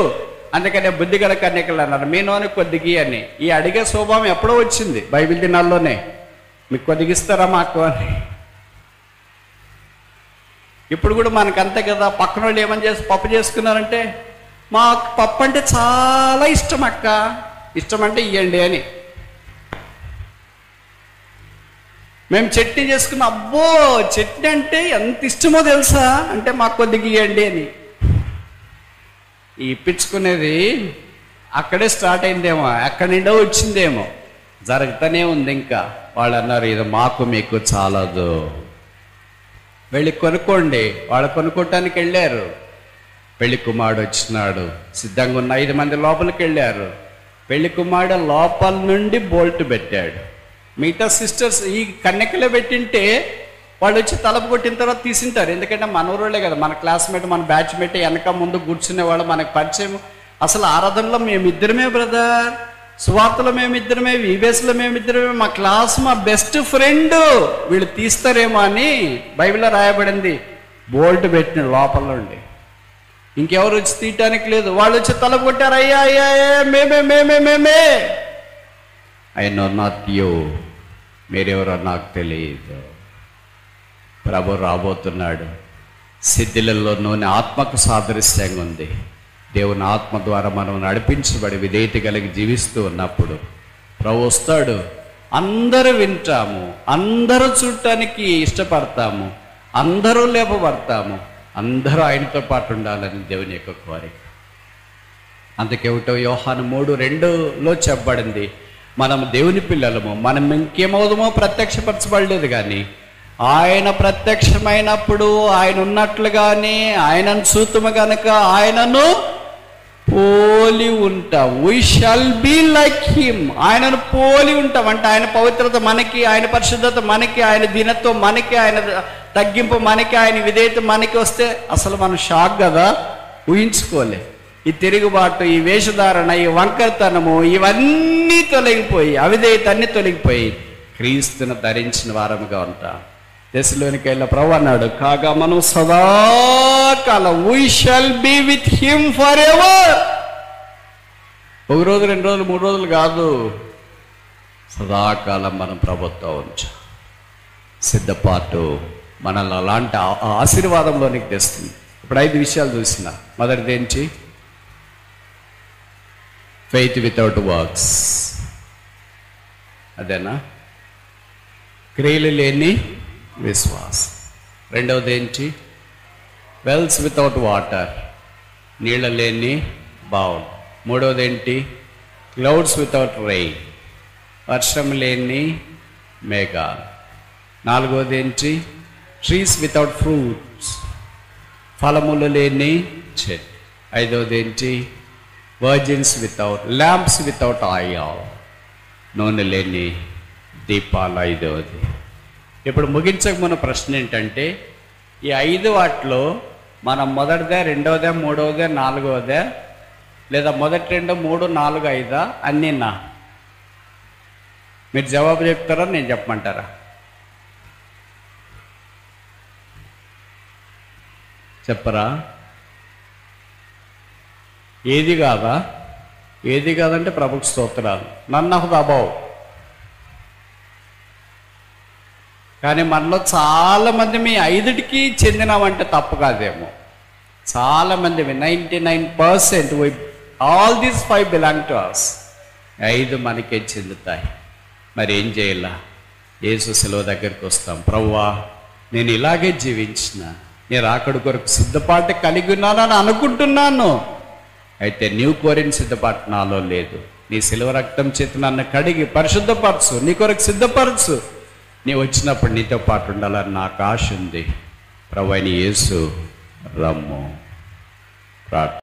అందుకనే బుద్ధిగల కన్యకలు అన్నారు, మీ నూనె కొద్దిగి అని. ఈ అడిగే స్వభావం ఎప్పుడో వచ్చింది బైబిల్ దినాల్లోనే. మీకు కొద్దిగిస్తారా మాకు అని. ఇప్పుడు కూడా మనకంతే కదా. పక్కన వాళ్ళు ఏమని పప్పు చేసుకున్నారంటే, మాకు పప్పు అంటే చాలా ఇష్టం అక్క, ఇష్టం అంటే ఇవ్వండి అని. మేము చట్నీ చేసుకున్న, అబ్బో చట్నీ అంటే ఎంత ఇష్టమో తెలుసా అంటే మాకు కొద్దిగా ఇవ్వండి అని. ఈ ఇప్పించుకునేది అక్కడే స్టార్ట్ అయిందేమో, ఎక్కడి నుండో వచ్చిందేమో, జరుగుతూనే ఉంది. ఇంకా వాళ్ళు అన్నారు, ఇది మాకు మీకు చాలదు, వెళ్ళి కొనుక్కోండి. వాళ్ళు కొనుక్కోవటానికి వెళ్ళారు. పెళ్లి కుమారుడు వచ్చినాడు, సిద్ధంగా ఉన్న 5 మంది లోపలికి వెళ్ళారు. పెళ్లి కుమారుడు లోపల నుండి బోల్ట్ పెట్టాడు. మిగతా సిస్టర్స్ ఈ కన్యకలే పెట్టింటే వాళ్ళు వచ్చి తలుపు కొట్టిన తర్వాత తీసింటారు. ఎందుకంటే మన ఊరోళ్ళే కదా, మన క్లాస్మేట్, మన బ్యాచ్మేట్, వెనక ముందు కూర్చునేవాళ్ళు, మనకు పరిచయం. అసలు ఆరాధనలో మేమిద్దరమే బ్రదర్, సువార్తలో మేమిద్దరమే, వీబేస్లో మేమిద్దరమే, మా క్లాస్ మా బెస్ట్ ఫ్రెండ్, వీళ్ళు తీస్తారేమో అని బైబిల్లో రాయబడింది. బోల్ట్ పెట్టిన లోపల నుండి ఇంకెవరు వచ్చి తీయటానికి లేదు. వాళ్ళు వచ్చి తలుపు కొట్టారు, అయ్యా అయ్యా మేమే. ఐ నో నాట్ యూ, మీరెవరో నాకు తెలియదు. ప్రభు రాబోతున్నాడు. సిద్ధులలో నూనె ఆత్మకు సాదృశ్యంగా ఉంది. దేవుని ఆత్మ ద్వారా మనం నడిపించబడి విధేయత కలిగి జీవిస్తూ ఉన్నప్పుడు ప్రభు వస్తాడు. అందరూ వింటాము, అందరూ చూడటానికి ఇష్టపడతాము, అందరూ లేపబడతాము, అందరూ ఆయనతో పాటు ఉండాలని దేవుని యొక్క కోరిక. అందుకే యోహాను 3:2లో చెప్పబడింది, మనం దేవుని పిల్లలము, మనం ఇంకేమవుదామో ప్రత్యక్షపరచబడలేదు, కానీ ఆయన ప్రత్యక్షమైనప్పుడు ఆయన ఉన్నట్లుగానే ఆయనను చూతుము గనక ఆయనను పోలి ఉంటాం. We shall be like him. ఆయనను పోలి ఉంటాం అంటే ఆయన పవిత్రత మనకి, ఆయన పరిశుద్ధత మనకి, ఆయన దీనత్వం మనకి, ఆయన తగ్గింపు మనకి, ఆయన విధేయత మనకి వస్తే అసలు మనం షాక్ కదా, ఊహించుకోలే. ఈ తిరుగుబాటు, ఈ వేషధారణ, ఈ వంకరతనము ఇవన్నీ తొలగిపోయి, అవిధేయత అన్నీ తొలగిపోయి క్రీస్తును ధరించిన వారముగా ఉంటాం. తెస్సలోనికైల ప్రభు అన్నాడు, కాగా మనం సదాకాలం we shall be with him for ever. 1 రోజు 2 రోజులు 3 రోజులు కాదు, సదాకాలం మనం ప్రభుత్వం ఉంచాం. సిద్ధపాటు మనల్ని అలాంటి ఆశీర్వాదంలోనికి తెస్తుంది. ఇప్పుడు 5 విషయాలు చూసిన. మొదటిది ఏంటి? Faith without works. అదేనా? క్రియలు లేని విశ్వాసం. రెండవది ఏంటి? వెల్స్ వితౌట్ వాటర్, నీళ్ళ లేని బావులు. మూడవది ఏంటి? క్లౌడ్స్ వితౌట్ రెయిన్, వర్షం లేని మేఘాలు. నాలుగవది ఏంటి? ట్రీస్ వితౌట్ ఫ్రూట్స్, ఫలములు లేని చెట్టు. ఐదవది ఏంటి? Virgins without lamps without oil, నూనె లేని దీపాలు. ఐదవది. ఇప్పుడు ముగించక మన ప్రశ్న ఏంటంటే, ఈ 5 వాటిలో మనం మొదటిదే, రెండవదే, మూడవదే, నాలుగవదే, లేదా మొదటి 2, 3, 4, 5 అన్నీనా? మీరు జవాబు చెప్తారా, నేను చెప్పమంటారా? చెప్పరా? ఏది కాదా? ఏది కాదంటే ప్రభుకు స్తోత్రాలు, నన్ ఆఫ్ ద అబౌవ్. కానీ మనలో చాలామంది మీ 5టికి చెందినామంటే తప్పు కాదేమో. చాలామంది 99% all these 5 belong to us. 5 మనకే చెందుతాయి. మరి ఏం చేయాలా? యేసు శిలువ దగ్గరికి వస్తాం. ప్రభువా నేను ఇలాగే జీవించిన, నేను రాకడ కొరకు సిద్ధపాటు కలిగి ఉన్నానని అనుకుంటున్నాను. అయితే నీవు కోరిన సిద్ధపాటు నాలో లేదు. నీ శిలువ రక్తం చేత నన్ను కడిగి పరిశుద్ధపరచు, నీ కొరకు సిద్ధపరచు. నీ వచ్చినప్పుడు నీతో పాటు ఉండాలని నాకు ఆశ ఉంది. ప్రభువైన యేసు రమ్ము. ప్రార్థన.